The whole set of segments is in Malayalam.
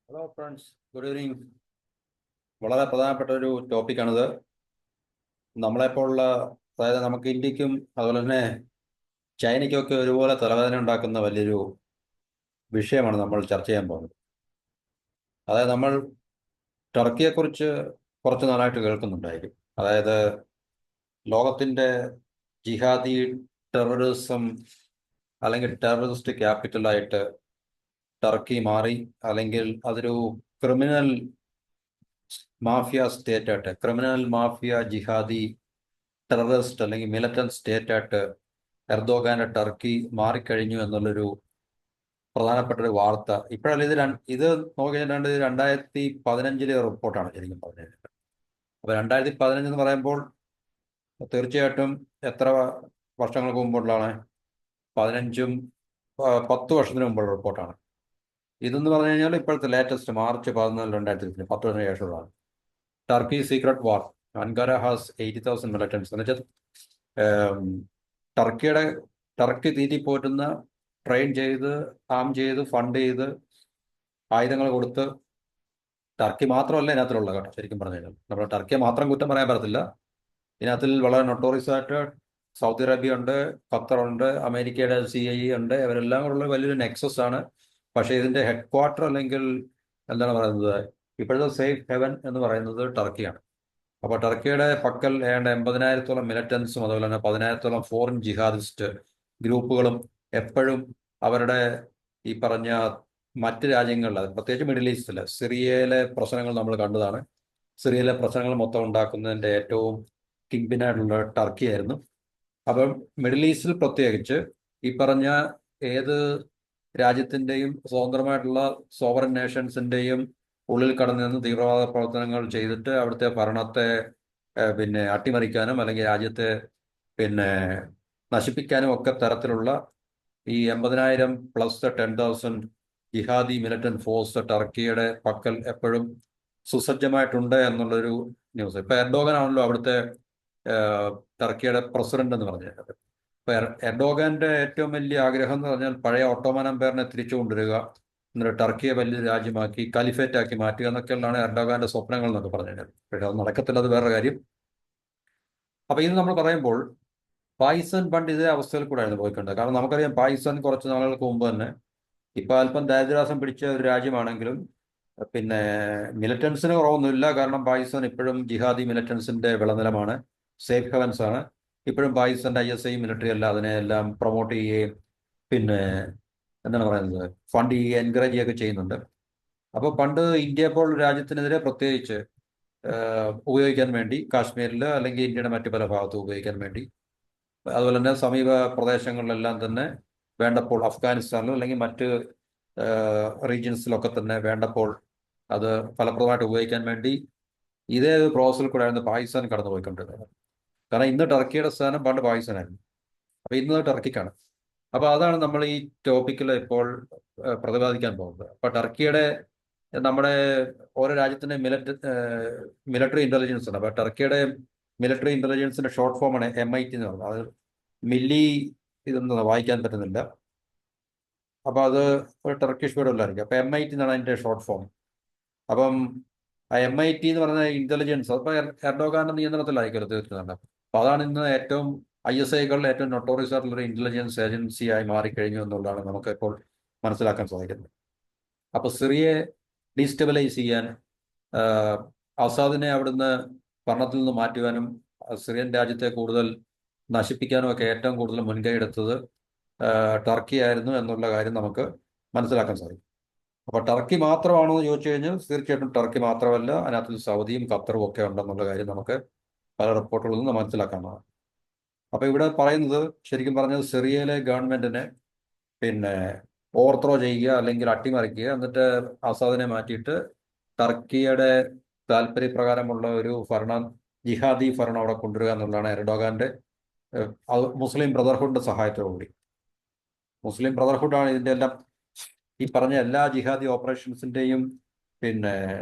Hello friends, good evening. വളരെ പ്രധാനപ്പെട്ട ഒരു ടോപ്പിക്കാണിത്. നമ്മളെപ്പോലുള്ള, അതായത് നമുക്ക് ഇന്ത്യക്കും അതുപോലെ തന്നെ ചൈനയ്ക്കൊക്കെ ഒരുപോലെ തലവേദന ഉണ്ടാക്കുന്ന വലിയൊരു വിഷയമാണ് നമ്മൾ ചർച്ച ചെയ്യാൻ പോകുന്നത്. അതായത് നമ്മൾ ടർക്കിയെക്കുറിച്ച് കുറച്ച് നാളായിട്ട് കേൾക്കുന്നുണ്ടായിരിക്കും. അതായത് ലോകത്തിൻ്റെ ജിഹാദി ടെററിസം അല്ലെങ്കിൽ ടെററിസ്റ്റ് ക്യാപിറ്റലായിട്ട് ടർക്കി മാറി, അല്ലെങ്കിൽ അതൊരു ക്രിമിനൽ മാഫിയ സ്റ്റേറ്റ് ആയിട്ട്, ക്രിമിനൽ മാഫിയ ജിഹാദി ടെററിസ്റ്റ് അല്ലെങ്കിൽ മിലിറ്റന്റ് സ്റ്റേറ്റ് ആയിട്ട് എർദോഗാന്റെ ടർക്കി മാറിക്കഴിഞ്ഞു എന്നുള്ളൊരു പ്രധാനപ്പെട്ട ഒരു വാർത്ത ഇപ്പോഴല്ല. ഇത് നോക്കിയിട്ട് 2015 റിപ്പോർട്ടാണ് ശരിക്കും പറഞ്ഞത്. അപ്പൊ 2015 എന്ന് പറയുമ്പോൾ തീർച്ചയായിട്ടും എത്ര വർഷങ്ങൾക്ക് മുമ്പുള്ളതാണ്? 15ഉം 10 വർഷത്തിന് മുമ്പുള്ള റിപ്പോർട്ടാണ്. ഇതെന്ന് പറഞ്ഞു കഴിഞ്ഞാൽ ഇപ്പോഴത്തെ ലേറ്റസ്റ്റ് മാർച്ച് 14, 2015, 10 വർഷത്തിന് ശേഷമുള്ളതാണ്. Turkey secret war, Ankara has 80,000 militants എന്ന് വെച്ചാൽ ടർക്കിയുടെ ടർക്കി തീറ്റിപ്പോറ്റുന്ന, ട്രെയിൻ ചെയ്ത്, ആം ചെയ്ത്, ഫണ്ട് ചെയ്ത്, ആയുധങ്ങൾ കൊടുത്ത്, ടർക്കി മാത്രമല്ല ഇതിനകത്തിലുള്ള കേട്ടോ. ശരിക്കും പറഞ്ഞു കഴിഞ്ഞാൽ നമ്മൾ ടർക്കിയെ മാത്രം കുറ്റം പറയാൻ പറ്റത്തില്ല. ഇതിനകത്തിൽ വളരെ നൊട്ടോറിയസ് ആയിട്ട് സൗദി അറേബ്യ ഉണ്ട്, ഖത്തറുണ്ട്, അമേരിക്കയുടെ CIE ഉണ്ട്. ഇവരെല്ലാം കൂടെ വലിയൊരു നെക്സസ് ആണ്. പക്ഷേ ഇതിന്റെ ഹെഡ് ക്വാർട്ടർ, അല്ലെങ്കിൽ എന്താണ് പറയുന്നത്, ഇപ്പോഴത്തെ സേഫ് ഹെവൻ എന്ന് പറയുന്നത് ടർക്കിയാണ്. അപ്പോൾ ടർക്കിയുടെ പക്കൽ ഏതാണ്ട് 80,000-ഓളം മിലിറ്റൻസും അതുപോലെ തന്നെ 10,000-ഓളം ഫോറിൻ ജിഹാദിസ്റ്റ് ഗ്രൂപ്പുകളും എപ്പോഴും അവരുടെ ഈ പറഞ്ഞ മറ്റ് രാജ്യങ്ങളിൽ, അത് പ്രത്യേകിച്ച് മിഡിൽ ഈസ്റ്റിൽ, സിറിയയിലെ പ്രശ്നങ്ങൾ നമ്മൾ കണ്ടതാണ്. സിറിയയിലെ പ്രശ്നങ്ങൾ മൊത്തം ഉണ്ടാക്കുന്നതിൻ്റെ ഏറ്റവും കിങ് പിന്നായിട്ടുള്ള ടർക്കിയായിരുന്നു. അപ്പം മിഡിൽ ഈസ്റ്റിൽ പ്രത്യേകിച്ച് ഈ പറഞ്ഞ ഏത് രാജ്യത്തിൻ്റെയും സ്വതന്ത്രമായിട്ടുള്ള സോവറൻ നേഷൻസിൻ്റെയും ഉള്ളിൽ കടന്നു നിന്ന് തീവ്രവാദ പ്രവർത്തനങ്ങൾ ചെയ്തിട്ട് അവിടുത്തെ ഭരണത്തെ പിന്നെ അട്ടിമറിക്കാനും അല്ലെങ്കിൽ രാജ്യത്തെ പിന്നെ നശിപ്പിക്കാനും ഒക്കെ തരത്തിലുള്ള ഈ 80,000 പ്ലസ് 10,000 ജിഹാദി മിലിറ്റന്റ് ഫോഴ്സ് ടർക്കിയുടെ പക്കൽ എപ്പോഴും സുസജ്ജമായിട്ടുണ്ട് എന്നുള്ളൊരു ന്യൂസ്. ഇപ്പൊ എർഡോഗൻ ആണല്ലോ അവിടുത്തെ ടർക്കിയുടെ പ്രസിഡന്റ് എന്ന് പറഞ്ഞത്. ഇപ്പൊ എർഡോഗാന്റെ ഏറ്റവും വലിയ ആഗ്രഹം എന്ന് പറഞ്ഞാൽ പഴയ ഓട്ടോമൻ എംപയറിനെ തിരിച്ചു കൊണ്ടുവരിക, എന്നിട്ട് ടർക്കിയെ വലിയൊരു രാജ്യമാക്കി കാലിഫേറ്റ് ആക്കി മാറ്റുക എന്നൊക്കെയുള്ളതാണ് എർഡോഗാന്റെ സ്വപ്നങ്ങൾ എന്നൊക്കെ പറഞ്ഞു കഴിഞ്ഞാൽ. പക്ഷെ അത് നടക്കത്തില്ല, അത് വേറെ കാര്യം. അപ്പൊ ഇത് നമ്മൾ പറയുമ്പോൾ പാകിസ്ഥാൻ പണ്ട് ഇതേ അവസ്ഥയിൽ കൂടെ ആയിരുന്നു പോയിക്കൊണ്ടത്. കാരണം നമുക്കറിയാം പാകിസ്ഥാൻ കുറച്ച് നാളുകൾക്ക് മുമ്പ് തന്നെ, ഇപ്പൊ അല്പം ദാരിദ്ര്യാസം പിടിച്ച ഒരു രാജ്യമാണെങ്കിലും പിന്നെ മിലിറ്റൻസിന് കുറവൊന്നുമില്ല. കാരണം പാകിസ്ഥാൻ ഇപ്പോഴും ജിഹാദി മിലിറ്റൻസിന്റെ വിളനിലമാണ്, സേഫ് ഹെവൻസ് ആണ്. ഇപ്പോഴും പാകിസ്ഥാന്റെ ISI മിലിറ്ററി എല്ലാം അതിനെല്ലാം പ്രൊമോട്ട് ചെയ്യുകയും പിന്നെ എന്താണ് പറയുന്നത്, ഫണ്ട് ചെയ്യുകയും എൻകറേജ് ചെയ്യുകയൊക്കെ ചെയ്യുന്നുണ്ട്. അപ്പോൾ പണ്ട് ഇന്ത്യ പോലുള്ള രാജ്യത്തിനെതിരെ പ്രത്യേകിച്ച് ഉപയോഗിക്കാൻ വേണ്ടി കാശ്മീരിൽ അല്ലെങ്കിൽ ഇന്ത്യയുടെ മറ്റു പല ഭാഗത്തും ഉപയോഗിക്കാൻ വേണ്ടി, അതുപോലെ തന്നെ സമീപ പ്രദേശങ്ങളിലെല്ലാം തന്നെ വേണ്ടപ്പോൾ അഫ്ഗാനിസ്ഥാനിലും അല്ലെങ്കിൽ മറ്റ് റീജിയൻസിലൊക്കെ തന്നെ വേണ്ടപ്പോൾ അത് ഫലപ്രദമായിട്ട് ഉപയോഗിക്കാൻ വേണ്ടി ഇതേ ഒരു പ്രോസസ്സിൽ കൂടെ ആയിരുന്നു പാകിസ്ഥാൻ കടന്നു പോയിക്കൊണ്ടിരുന്നത്. കാരണം ഇന്ന് ടർക്കിയുടെ സ്ഥാനം പണ്ട് പാകിസ്ഥാനായിരുന്നു. അപ്പൊ ഇന്ന് ടർക്കിക്കാണ്. അപ്പൊ അതാണ് നമ്മൾ ഈ ടോപ്പിക്കിൽ ഇപ്പോൾ പ്രതിപാദിക്കാൻ പോകുന്നത്. അപ്പൊ ടർക്കിയുടെ നമ്മുടെ ഓരോ രാജ്യത്തിന്റെ മിലിറ്ററി ഇന്റലിജൻസ് ഉണ്ട്. അപ്പൊ ടർക്കിയുടെ മിലിറ്ററി ഇന്റലിജൻസിന്റെ ഷോർട്ട് ഫോമാണ് MIT എന്ന് പറയുന്നത്. അത് മില്ലി ഇതൊന്നും വായിക്കാൻ പറ്റുന്നില്ല. അപ്പൊ അത് ഒരു ടർക്കിഷ് വേർഡ് അല്ലായിരിക്കും. അപ്പൊ MIT എന്നാണ് അതിന്റെ ഷോർട്ട് ഫോം. അപ്പം ആ MIT എന്ന് പറയുന്ന ഇന്റലിജൻസ് അപ്പൊ എർഡോഗാന്റെ നിയന്ത്രണത്തിലായിരിക്കുമല്ലോ തീർച്ചയായിട്ടും. അപ്പൊ അതാണ് ഇന്ന് ഏറ്റവും ISIകളിലെ ഏറ്റവും നൊട്ടോറിയസ് ആയിട്ടുള്ള ഒരു ഇന്റലിജൻസ് ഏജൻസിയായി മാറിക്കഴിഞ്ഞു എന്നുള്ളതാണ് നമുക്ക് ഇപ്പോൾ മനസ്സിലാക്കാൻ സാധിക്കുന്നത്. അപ്പൊ സിറിയയെ ഡീസ്റ്റെബിലൈസ് ചെയ്യാൻ, അസാദിനെ അവിടുന്ന് ഭരണത്തിൽ നിന്ന് മാറ്റുവാനും സിറിയൻ രാജ്യത്തെ കൂടുതൽ നശിപ്പിക്കാനും ഒക്കെ ഏറ്റവും കൂടുതൽ മുൻകൈ എടുത്തത് ടർക്കി ആയിരുന്നു എന്നുള്ള കാര്യം നമുക്ക് മനസ്സിലാക്കാൻ സാധിക്കും. അപ്പൊ ടർക്കി മാത്രമാണോ എന്ന് ചോദിച്ചു കഴിഞ്ഞാൽ തീർച്ചയായിട്ടും ടർക്കി മാത്രമല്ല, അതിനകത്ത് സൗദിയും ഖത്തറും ഒക്കെ ഉണ്ടെന്നുള്ള കാര്യം നമുക്ക് പല റിപ്പോർട്ടുകളിൽ നിന്ന് മനസ്സിലാക്കാവുന്നതാണ്. അപ്പൊ ഇവിടെ പറയുന്നത്, ശരിക്കും പറഞ്ഞത്, സിറിയയിലെ ഗവൺമെന്റിനെ പിന്നെ ഓവർത്രോ ചെയ്യുക അല്ലെങ്കിൽ അട്ടിമറിക്കുക, എന്നിട്ട് അസാദിനെ മാറ്റിയിട്ട് ടർക്കിയുടെ താല്പര്യപ്രകാരമുള്ള ഒരു ഭരണം, ജിഹാദി ഭരണം അവിടെ കൊണ്ടുവരിക എന്നുള്ളതാണ് എർഡോഗാന്റെ മുസ്ലിം ബ്രദർഹുഡിന്റെ സഹായത്തോടുകൂടി. മുസ്ലിം ബ്രദർഹുഡാണ് ഇതിന്റെ എല്ലാം, ഈ പറഞ്ഞ എല്ലാ ജിഹാദി ഓപ്പറേഷൻസിന്റെയും പിന്നെ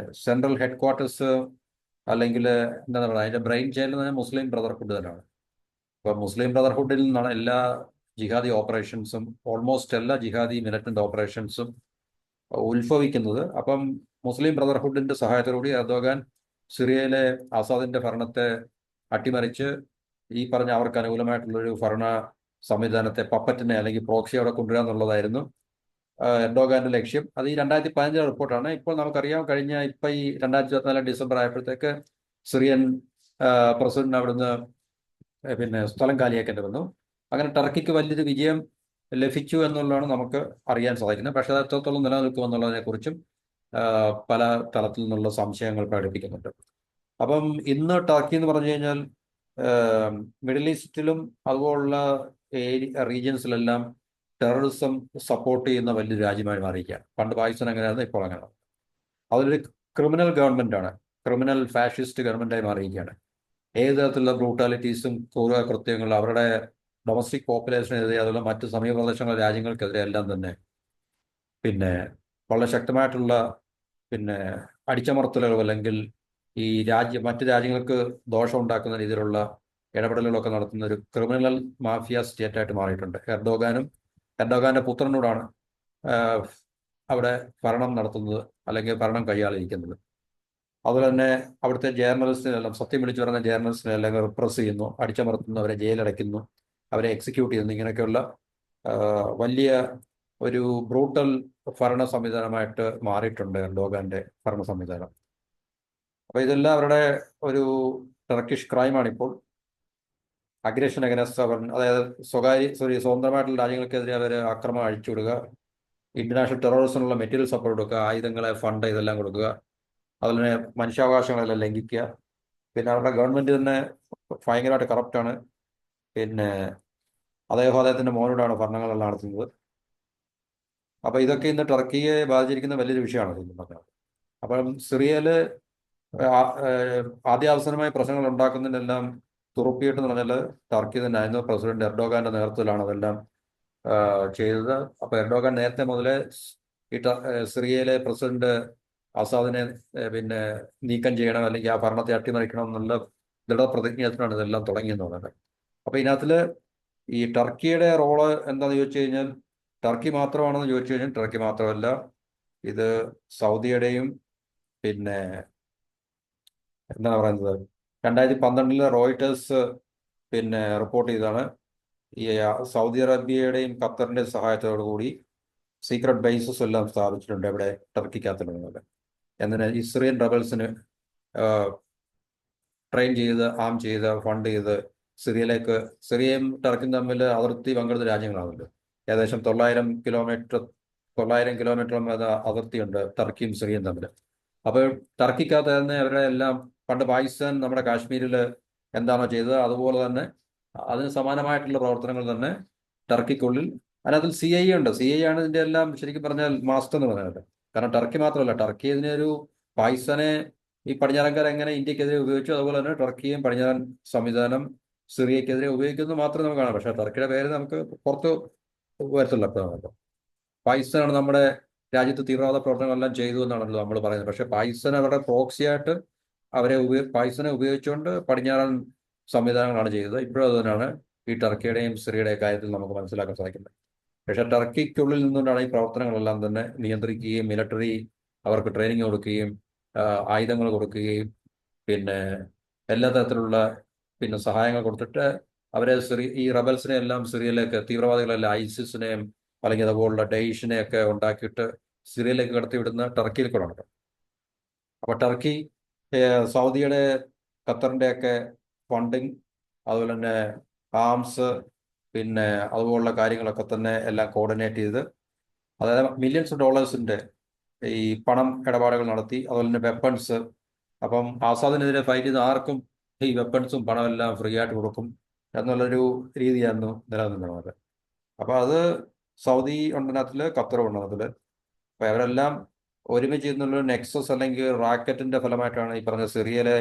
സെൻട്രൽ ഹെഡ് ക്വാർട്ടേഴ്സ്, അല്ലെങ്കിൽ എന്താണ് പറയുക, അതിന്റെ ബ്രെയിൻ ചെയിൻ എന്ന് പറഞ്ഞാൽ മുസ്ലിം ബ്രദർഹുഡ് തന്നെയാണ്. ഇപ്പൊ മുസ്ലിം ബ്രദർഹുഡിൽ നിന്നാണ് എല്ലാ ജിഹാദി ഓപ്പറേഷൻസും, ഓൾമോസ്റ്റ് എല്ലാ ജിഹാദി മിലിറ്റന്റ് ഓപ്പറേഷൻസും ഉത്ഭവിക്കുന്നത്. അപ്പം മുസ്ലിം ബ്രദർഹുഡിന്റെ സഹായത്തോടുകൂടി എർദോഗാൻ സിറിയയിലെ ആസാദിന്റെ ഭരണത്തെ അട്ടിമറിച്ച് ഈ പറഞ്ഞ അവർക്ക് അനുകൂലമായിട്ടുള്ളൊരു ഭരണ സംവിധാനത്തെ, പപ്പറ്റിനെ അല്ലെങ്കിൽ പ്രോക്സി അവിടെ കൊണ്ടുവരിക എന്നുള്ളതായിരുന്നു എർഡോഗാന്റെ ലക്ഷ്യം. അത് ഈ 2015 റിപ്പോർട്ടാണ്. ഇപ്പോൾ നമുക്കറിയാം, ഇപ്പൊ ഈ 2024 ഡിസംബർ ആയപ്പോഴത്തേക്ക് സിറിയൻ പ്രസിഡന്റ് അവിടുന്ന് പിന്നെ സ്ഥലം കാലിയാക്കേണ്ടി വന്നു. അങ്ങനെ ടർക്കിക്ക് വലിയൊരു വിജയം ലഭിച്ചു എന്നുള്ളതാണ് നമുക്ക് അറിയാൻ സാധിക്കുന്നത്. പക്ഷേ അത് എത്രത്തോളം നിലനിൽക്കുമെന്നുള്ളതിനെ കുറിച്ചും പല തലത്തിൽ നിന്നുള്ള സംശയങ്ങൾ പ്രകടിപ്പിക്കുന്നുണ്ട്. അപ്പം ഇന്ന് ടർക്കി എന്ന് പറഞ്ഞു കഴിഞ്ഞാൽ മിഡിൽ ഈസ്റ്റിലും അതുപോലുള്ള റീജിയൻസിലെല്ലാം ടെററിസം സപ്പോർട്ട് ചെയ്യുന്ന വലിയൊരു രാജ്യമായി മാറിയിരിക്കുകയാണ്. പണ്ട് പാകിസ്ഥാൻ എങ്ങനെയായിരുന്നു, ഇപ്പോൾ അങ്ങനെയാണ്. അതൊരു ക്രിമിനൽ ഗവൺമെന്റാണ്, ക്രിമിനൽ ഫാഷിസ്റ്റ് ഗവൺമെന്റായി മാറിയിരിക്കുകയാണ്. ഏത് തരത്തിലുള്ള ബ്രൂട്ടാലിറ്റീസും ക്രൂര കൃത്യങ്ങളും അവരുടെ ഡൊമസ്റ്റിക് പോപ്പുലേഷനെതിരെ, അതുപോലെ മറ്റ് സമീപ പ്രദേശങ്ങളിലെ രാജ്യങ്ങൾക്കെതിരെ എല്ലാം തന്നെ പിന്നെ വളരെ ശക്തമായിട്ടുള്ള പിന്നെ അടിച്ചമർത്തലുകൾ, അല്ലെങ്കിൽ ഈ മറ്റ് രാജ്യങ്ങൾക്ക് ദോഷം ഉണ്ടാക്കുന്ന രീതിയിലുള്ള ഇടപെടലുകളൊക്കെ നടത്തുന്ന ഒരു ക്രിമിനൽ മാഫിയ സ്റ്റേറ്റായിട്ട് മാറിയിട്ടുണ്ട്. എർഡോഗാന്റെ പുത്രനോടാണ് അവിടെ ഭരണം നടത്തുന്നത്, അല്ലെങ്കിൽ ഭരണം കൈയാളിരിക്കുന്നത്. അതുപോലെ തന്നെ അവിടുത്തെ ജേർണലിസ്റ്റിനെല്ലാം, സത്യം വിളിച്ചു പറയുന്ന ജേർണലിസ്റ്റിനെല്ലാം റിപ്രസ് ചെയ്യുന്നു, അടിച്ചമർത്തുന്നു, അവരെ ജയിലടയ്ക്കുന്നു, അവരെ എക്സിക്യൂട്ട് ചെയ്യുന്നു. ഇങ്ങനെയൊക്കെയുള്ള വലിയ ഒരു ബ്രൂട്ടൽ ഭരണ സംവിധാനമായിട്ട് മാറിയിട്ടുണ്ട് എർഡോഗാന്റെ ഭരണ സംവിധാനം. അപ്പൊ ഇതെല്ലാം അവരുടെ ഒരു ടർക്കിഷ് ക്രൈമാണ് ഇപ്പോൾ. അഗ്രഷൻ അഗനസ്റ്റ് അവർ, അതായത് സ്വതന്ത്രമായിട്ടുള്ള രാജ്യങ്ങൾക്കെതിരെ അവർ ആക്രമണം അഴിച്ചുവിടുക, ഇന്റർനാഷണൽ ടെററിസത്തിനുള്ള മെറ്റീരിയൽ സപ്പോർട്ട് കൊടുക്കുക, ആയുധങ്ങളെ, ഫണ്ട് ഇതെല്ലാം കൊടുക്കുക, അതുപോലെ മനുഷ്യാവകാശങ്ങളെല്ലാം ലംഘിക്കുക. പിന്നെ അവരുടെ ഗവൺമെന്റ് തന്നെ ഭയങ്കരമായിട്ട് കറപ്റ്റാണ്. പിന്നെ അദ്ദേഹത്തിന്റെ മോനോടാണ് ഭരണങ്ങളെല്ലാം നടത്തുന്നത്. അപ്പൊ ഇതൊക്കെ ഇന്ന് ടർക്കിയെ ബാധിച്ചിരിക്കുന്ന വലിയൊരു വിഷയമാണ് ഇന്ന് പറഞ്ഞത്. അപ്പം സിറിയയില് ആദ്യാവസാനമായി പ്രശ്നങ്ങൾ ഉണ്ടാക്കുന്നതിനെല്ലാം തുറുപ്പിയിട്ടെന്ന് പറഞ്ഞാൽ ടർക്കി തന്നെ ആയിരുന്നു. പ്രസിഡന്റ് എർഡോഗാന്റെ നേതൃത്വത്തിലാണ് അതെല്ലാം ചെയ്തത്. അപ്പൊ എർഡോഗാൻ നേരത്തെ മുതലേ ഈ സിറിയയിലെ പ്രസിഡന്റ് ആസാദിനെ പിന്നെ നീക്കം ചെയ്യണം, അല്ലെങ്കിൽ ആ ഭരണത്തെ അട്ടിമറിക്കണം എന്നുള്ള ദൃഢപ്രതിജ്ഞയാണ് ഇതെല്ലാം തുടങ്ങിയെന്ന് പറയുന്നത്. അപ്പൊ ഇതിനകത്തില് ഈ ടർക്കിയുടെ റോള് എന്താണെന്ന് ചോദിച്ചു കഴിഞ്ഞാൽ, ടർക്കി മാത്രമാണെന്ന് ചോദിച്ചു കഴിഞ്ഞാൽ ടർക്കി മാത്രമല്ല, ഇത് സൗദിയുടെയും പിന്നെ എന്താണ് പറയുന്നത്, 2012 റോയിട്ടേഴ്സ് പിന്നെ റിപ്പോർട്ട് ചെയ്താണ് ഈ സൗദി അറേബ്യയുടെയും ഖത്തറിന്റെയും സഹായത്തോടു കൂടി സീക്രട്ട് ബേസസ് എല്ലാം സ്ഥാപിച്ചിട്ടുണ്ട് ഇവിടെ ടർക്കിക്കകത്തുള്ളത്. എന്തിനാ ഈ സിറിയൻ റബൽസിന് ട്രെയിൻ ചെയ്ത്, ആം ചെയ്ത്, ഫണ്ട് ചെയ്ത് സിറിയയും ടർക്കിയും തമ്മിൽ അതിർത്തി പങ്കിടുന്ന രാജ്യങ്ങളാണല്ലോ. ഏകദേശം 900 കിലോമീറ്റർ അതിർത്തിയുണ്ട് ടർക്കിയും സിറിയയും തമ്മിൽ. അപ്പോൾ ടർക്കിക്കകത്ത് തന്നെ അവരുടെ എല്ലാം പണ്ട് പാകിസ്ഥാൻ നമ്മുടെ കാശ്മീരിൽ എന്താണോ ചെയ്തത് അതുപോലെ തന്നെ അതിന് സമാനമായിട്ടുള്ള പ്രവർത്തനങ്ങൾ തന്നെ ടർക്കിക്കുള്ളിൽ. അതിനകത്തിൽ CI ഉണ്ട്. CI ആണ് ഇതിന്റെ എല്ലാം ശരിക്കും പറഞ്ഞാൽ മാസ്റ്റർ എന്ന് പറയുന്നത്. കാരണം ടർക്കി മാത്രമല്ല, ടർക്കി ഇതിനൊരു പാകിസ്ഥാനെ ഈ പടിഞ്ഞാറൻകാർ എങ്ങനെ ഇന്ത്യക്കെതിരെ ഉപയോഗിച്ചു, അതുപോലെ തന്നെ ടർക്കിയും പടിഞ്ഞാറൻ സംവിധാനം സിറിയക്കെതിരെ ഉപയോഗിക്കുന്നത് മാത്രമേ നമുക്ക് കാണാം. പക്ഷേ ടർക്കിയുടെ പേര് നമുക്ക് പുറത്ത് വരത്തുള്ള എപ്പോഴാണല്ലോ. പാകിസ്ഥാനാണ് നമ്മുടെ രാജ്യത്ത് തീവ്രവാദ പ്രവർത്തനങ്ങളെല്ലാം ചെയ്തു എന്നാണല്ലോ നമ്മൾ പറയുന്നത്. പക്ഷേ പാകിസ്ഥാൻ അവരുടെ പ്രോക്സിയായിട്ട് പാകിസ്ഥാനെ ഉപയോഗിച്ചുകൊണ്ട് പടിഞ്ഞാറൻ സംവിധാനങ്ങളാണ് ചെയ്തത്. ഇപ്പോഴും അത് തന്നെയാണ് ഈ ടർക്കിയുടെയും സിറിയയുടെയും കാര്യത്തിൽ നമുക്ക് മനസ്സിലാക്കാൻ സാധിക്കുന്നത്. പക്ഷേ ടർക്കിക്കുള്ളിൽ നിന്നുകൊണ്ടാണ് ഈ പ്രവർത്തനങ്ങളെല്ലാം തന്നെ നിയന്ത്രിക്കുകയും മിലിറ്ററി അവർക്ക് ട്രെയിനിങ് കൊടുക്കുകയും ആയുധങ്ങൾ കൊടുക്കുകയും പിന്നെ എല്ലാ തരത്തിലുള്ള പിന്നെ സഹായങ്ങൾ കൊടുത്തിട്ട് അവരെ ഈ റബൽസിനെ എല്ലാം സിറിയയിലേക്ക്, തീവ്രവാദികളെല്ലാം ഐസിസിനെയും അല്ലെങ്കിൽ അതുപോലുള്ള ഡെയ്ഷിനെയൊക്കെ ഉണ്ടാക്കിയിട്ട് സിറിയയിലേക്ക് കടത്തിവിടുന്ന ടർക്കിയിൽ കൂടെ ഉണ്ട്. അപ്പൊ ടർക്കി സൗദിയുടെ ഖത്തറിന്റെ ഒക്കെ ഫണ്ടിങ്, അതുപോലെ തന്നെ ആംസ്, പിന്നെ അതുപോലുള്ള കാര്യങ്ങളൊക്കെ തന്നെ എല്ലാം കോർഡിനേറ്റ് ചെയ്ത്, അതായത് മില്യൺസ് ഓഫ് ഡോളേഴ്സിന്റെ ഈ പണം ഇടപാടുകൾ നടത്തി. അതുപോലെ തന്നെ വെപ്പൺസ്. അപ്പം ആസാദിനെതിരെ ഫൈറ്റ് ചെയ്ത് ആർക്കും ഈ വെപ്പൺസും പണമെല്ലാം ഫ്രീ ആയിട്ട് കൊടുക്കും എന്നുള്ളൊരു രീതിയായിരുന്നു നിലനിന്നിരുന്നത്. അപ്പൊ അത് സൗദി ഉണ്ടതിനകത്തില്, ഖത്തർ ഉണ്ടതിനകത്തില്. അപ്പൊ അവരെല്ലാം ഒരുമിച്ച് ചെയ്യുന്നുള്ള നെക്സസ് അല്ലെങ്കിൽ റാക്കറ്റിന്റെ ഫലമായിട്ടാണ് ഈ പറഞ്ഞ സിറിയയിലെ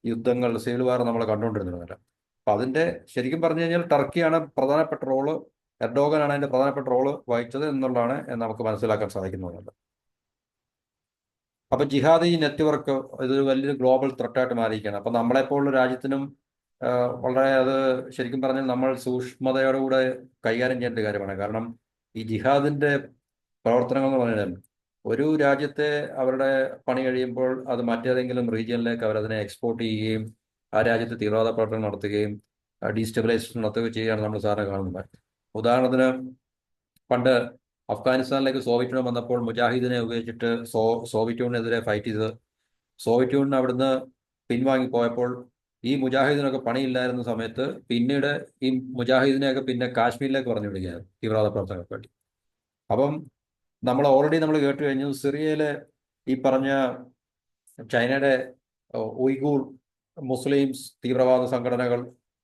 യുദ്ധങ്ങൾ, സിവിൽ വാർ നമ്മൾ കണ്ടുകൊണ്ടിരുന്നത്. അപ്പൊ അതിന്റെ ശരിക്കും പറഞ്ഞു കഴിഞ്ഞാൽ ടർക്കിയാണ് പ്രധാനപ്പെട്ട റോള്, എർഡോഗനാണ് അതിന്റെ പ്രധാനപ്പെട്ട റോള് വഹിച്ചത് എന്നുള്ളതാണ് നമുക്ക് മനസ്സിലാക്കാൻ സാധിക്കുന്നത്. അപ്പൊ ജിഹാദി നെറ്റ്വർക്ക് ഇതൊരു വലിയൊരു ഗ്ലോബൽ ത്രെട്ടായിട്ട് മാറിയിരിക്കുകയാണ്. അപ്പൊ നമ്മളെപ്പോലുള്ള രാജ്യത്തിനും വളരെ അത് ശരിക്കും പറഞ്ഞാൽ നമ്മൾ സൂക്ഷ്മതയോടുകൂടെ കൈകാര്യം ചെയ്യേണ്ട കാര്യമാണ്. കാരണം ഈ ജിഹാദിന്റെ പ്രവർത്തനങ്ങൾ എന്ന് പറഞ്ഞാൽ ഒരു രാജ്യത്തെ അവരുടെ പണി കഴിയുമ്പോൾ അത് മറ്റേതെങ്കിലും റീജിയനിലേക്ക് അവരതിനെ എക്സ്പോർട്ട് ചെയ്യുകയും ആ രാജ്യത്ത് തീവ്രവാദ പ്രവർത്തനം നടത്തുകയും ഡീസ്റ്റെബിലൈസേഷൻ നടത്തുകയും ചെയ്യുകയാണ് നമ്മൾ സാറിന് കാണുന്നത്. ഉദാഹരണത്തിന് പണ്ട് അഫ്ഗാനിസ്ഥാനിലേക്ക് സോവിയറ്റ് യൂണിയൻ വന്നപ്പോൾ മുജാഹിദിനെ ഉപയോഗിച്ചിട്ട് സോവിയറ്റ് യൂണിയനെതിരെ ഫൈറ്റ് ചെയ്ത് സോവിയറ്റ് യൂണിയൻ അവിടുന്ന് പിൻവാങ്ങിപ്പോയപ്പോൾ ഈ മുജാഹിദിനൊക്കെ പണിയില്ലായിരുന്ന സമയത്ത് പിന്നീട് ഈ മുജാഹിദിനെയൊക്കെ പിന്നെ കാശ്മീരിലേക്ക് പറഞ്ഞു വിടുകയാണ് തീവ്രവാദ പ്രവർത്തനങ്ങൾക്ക് വേണ്ടി. അപ്പം നമ്മൾ കേട്ട് കഴിഞ്ഞു സിറിയയിലെ ഈ പറഞ്ഞ ചൈനയുടെ ഉയ്ഗൂർ മുസ്ലിംസ് തീവ്രവാദ സംഘടനകൾ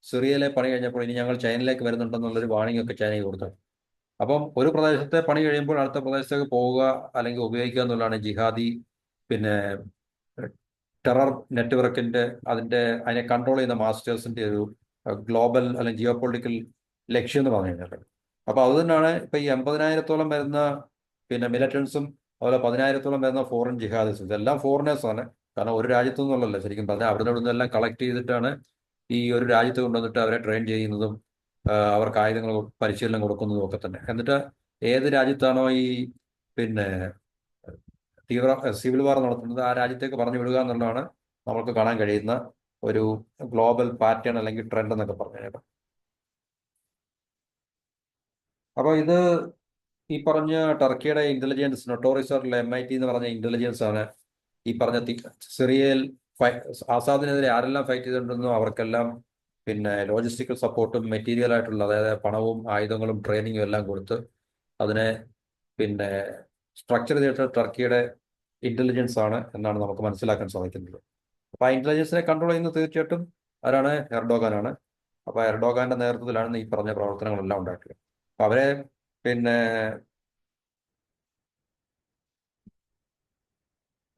സിറിയയിലെ പണി കഴിഞ്ഞപ്പോൾ ഇനി ഞങ്ങൾ ചൈനയിലേക്ക് വരുന്നുണ്ടെന്നുള്ളൊരു വാണിംഗ് ഒക്കെ ചൈനയ്ക്ക് കൊടുത്തു. അപ്പം ഒരു പ്രദേശത്തെ പണി കഴിയുമ്പോൾ അടുത്ത പ്രദേശത്തേക്ക് പോവുക അല്ലെങ്കിൽ ഉപയോഗിക്കുക എന്നുള്ളതാണ് ജിഹാദി പിന്നെ ടെറർ നെറ്റ്വർക്കിന്റെ അതിനെ കൺട്രോൾ ചെയ്യുന്ന മാസ്റ്റേഴ്സിന്റെ ഒരു ഗ്ലോബൽ അല്ലെങ്കിൽ ജിയോ പൊളിറ്റിക്കൽ ലക്ഷ്യം എന്ന് പറഞ്ഞു കഴിഞ്ഞാൽ. അപ്പൊ അത് തന്നെയാണ് ഇപ്പൊ ഈ 80,000-ഓളം വരുന്ന പിന്നെ മിലിറ്റൻസും അതുപോലെ 10,000-ഓളം വരുന്ന ഫോറിൻ ജിഹാദിസും ഇതെല്ലാം ഫോറിനേഴ്സ് ആണ്. കാരണം ഒരു രാജ്യത്തു നിന്നുള്ളല്ലോ ശരിക്കും പറഞ്ഞാൽ അവിടെ നിന്നെല്ലാം കളക്ട് ചെയ്തിട്ടാണ് ഈ ഒരു രാജ്യത്ത് കൊണ്ടുവന്നിട്ട് അവരെ ട്രെയിൻ ചെയ്യുന്നതും അവർക്ക് ആയുധങ്ങൾ പരിശീലനം കൊടുക്കുന്നതും ഒക്കെ തന്നെ. എന്നിട്ട് ഏത് രാജ്യത്താണോ ഈ പിന്നെ സിവിൽ വാർ നടത്തുന്നത് ആ രാജ്യത്തേക്ക് പറഞ്ഞു വിടുക എന്നുള്ളതാണ് നമുക്ക് കാണാൻ കഴിയുന്ന ഒരു ഗ്ലോബൽ പാറ്റേൺ അല്ലെങ്കിൽ ട്രെൻഡ് എന്നൊക്കെ പറഞ്ഞത്. അപ്പൊ ഇത് ഈ പറഞ്ഞ ടർക്കിയുടെ ഇന്റലിജൻസ് നൊട്ടോറിസറിലെ MIT എന്ന് പറഞ്ഞ ഇന്റലിജൻസ് ആണ് ഈ പറഞ്ഞ സിറിയയിൽ ആസാദിനെതിരെ ആരെല്ലാം ഫൈറ്റ് ചെയ്തിട്ടുണ്ടെന്നോ അവർക്കെല്ലാം പിന്നെ ലോജിസ്റ്റിക്കൽ സപ്പോർട്ടും മെറ്റീരിയൽ ആയിട്ടുള്ള അതായത് പണവും ആയുധങ്ങളും ട്രെയിനിങ്ങും എല്ലാം കൊടുത്ത് അതിനെ പിന്നെ സ്ട്രക്ചർ ചെയ്തിട്ട് ടർക്കിയുടെ ഇന്റലിജൻസ് ആണ് എന്നാണ് നമുക്ക് മനസ്സിലാക്കാൻ സാധിക്കുന്നത്. അപ്പൊ ആ ഇന്റലിജൻസിനെ കൺട്രോൾ ചെയ്യുന്നത് തീർച്ചയായിട്ടും ആരാണ്? എർഡോഗാനാണ്. അപ്പൊ എർഡോഗാന്റെ നേതൃത്വത്തിലാണ് ഈ പറഞ്ഞ പ്രവർത്തനങ്ങളെല്ലാം ഉണ്ടാക്കിയത്. അപ്പൊ അവരെ പിന്നെ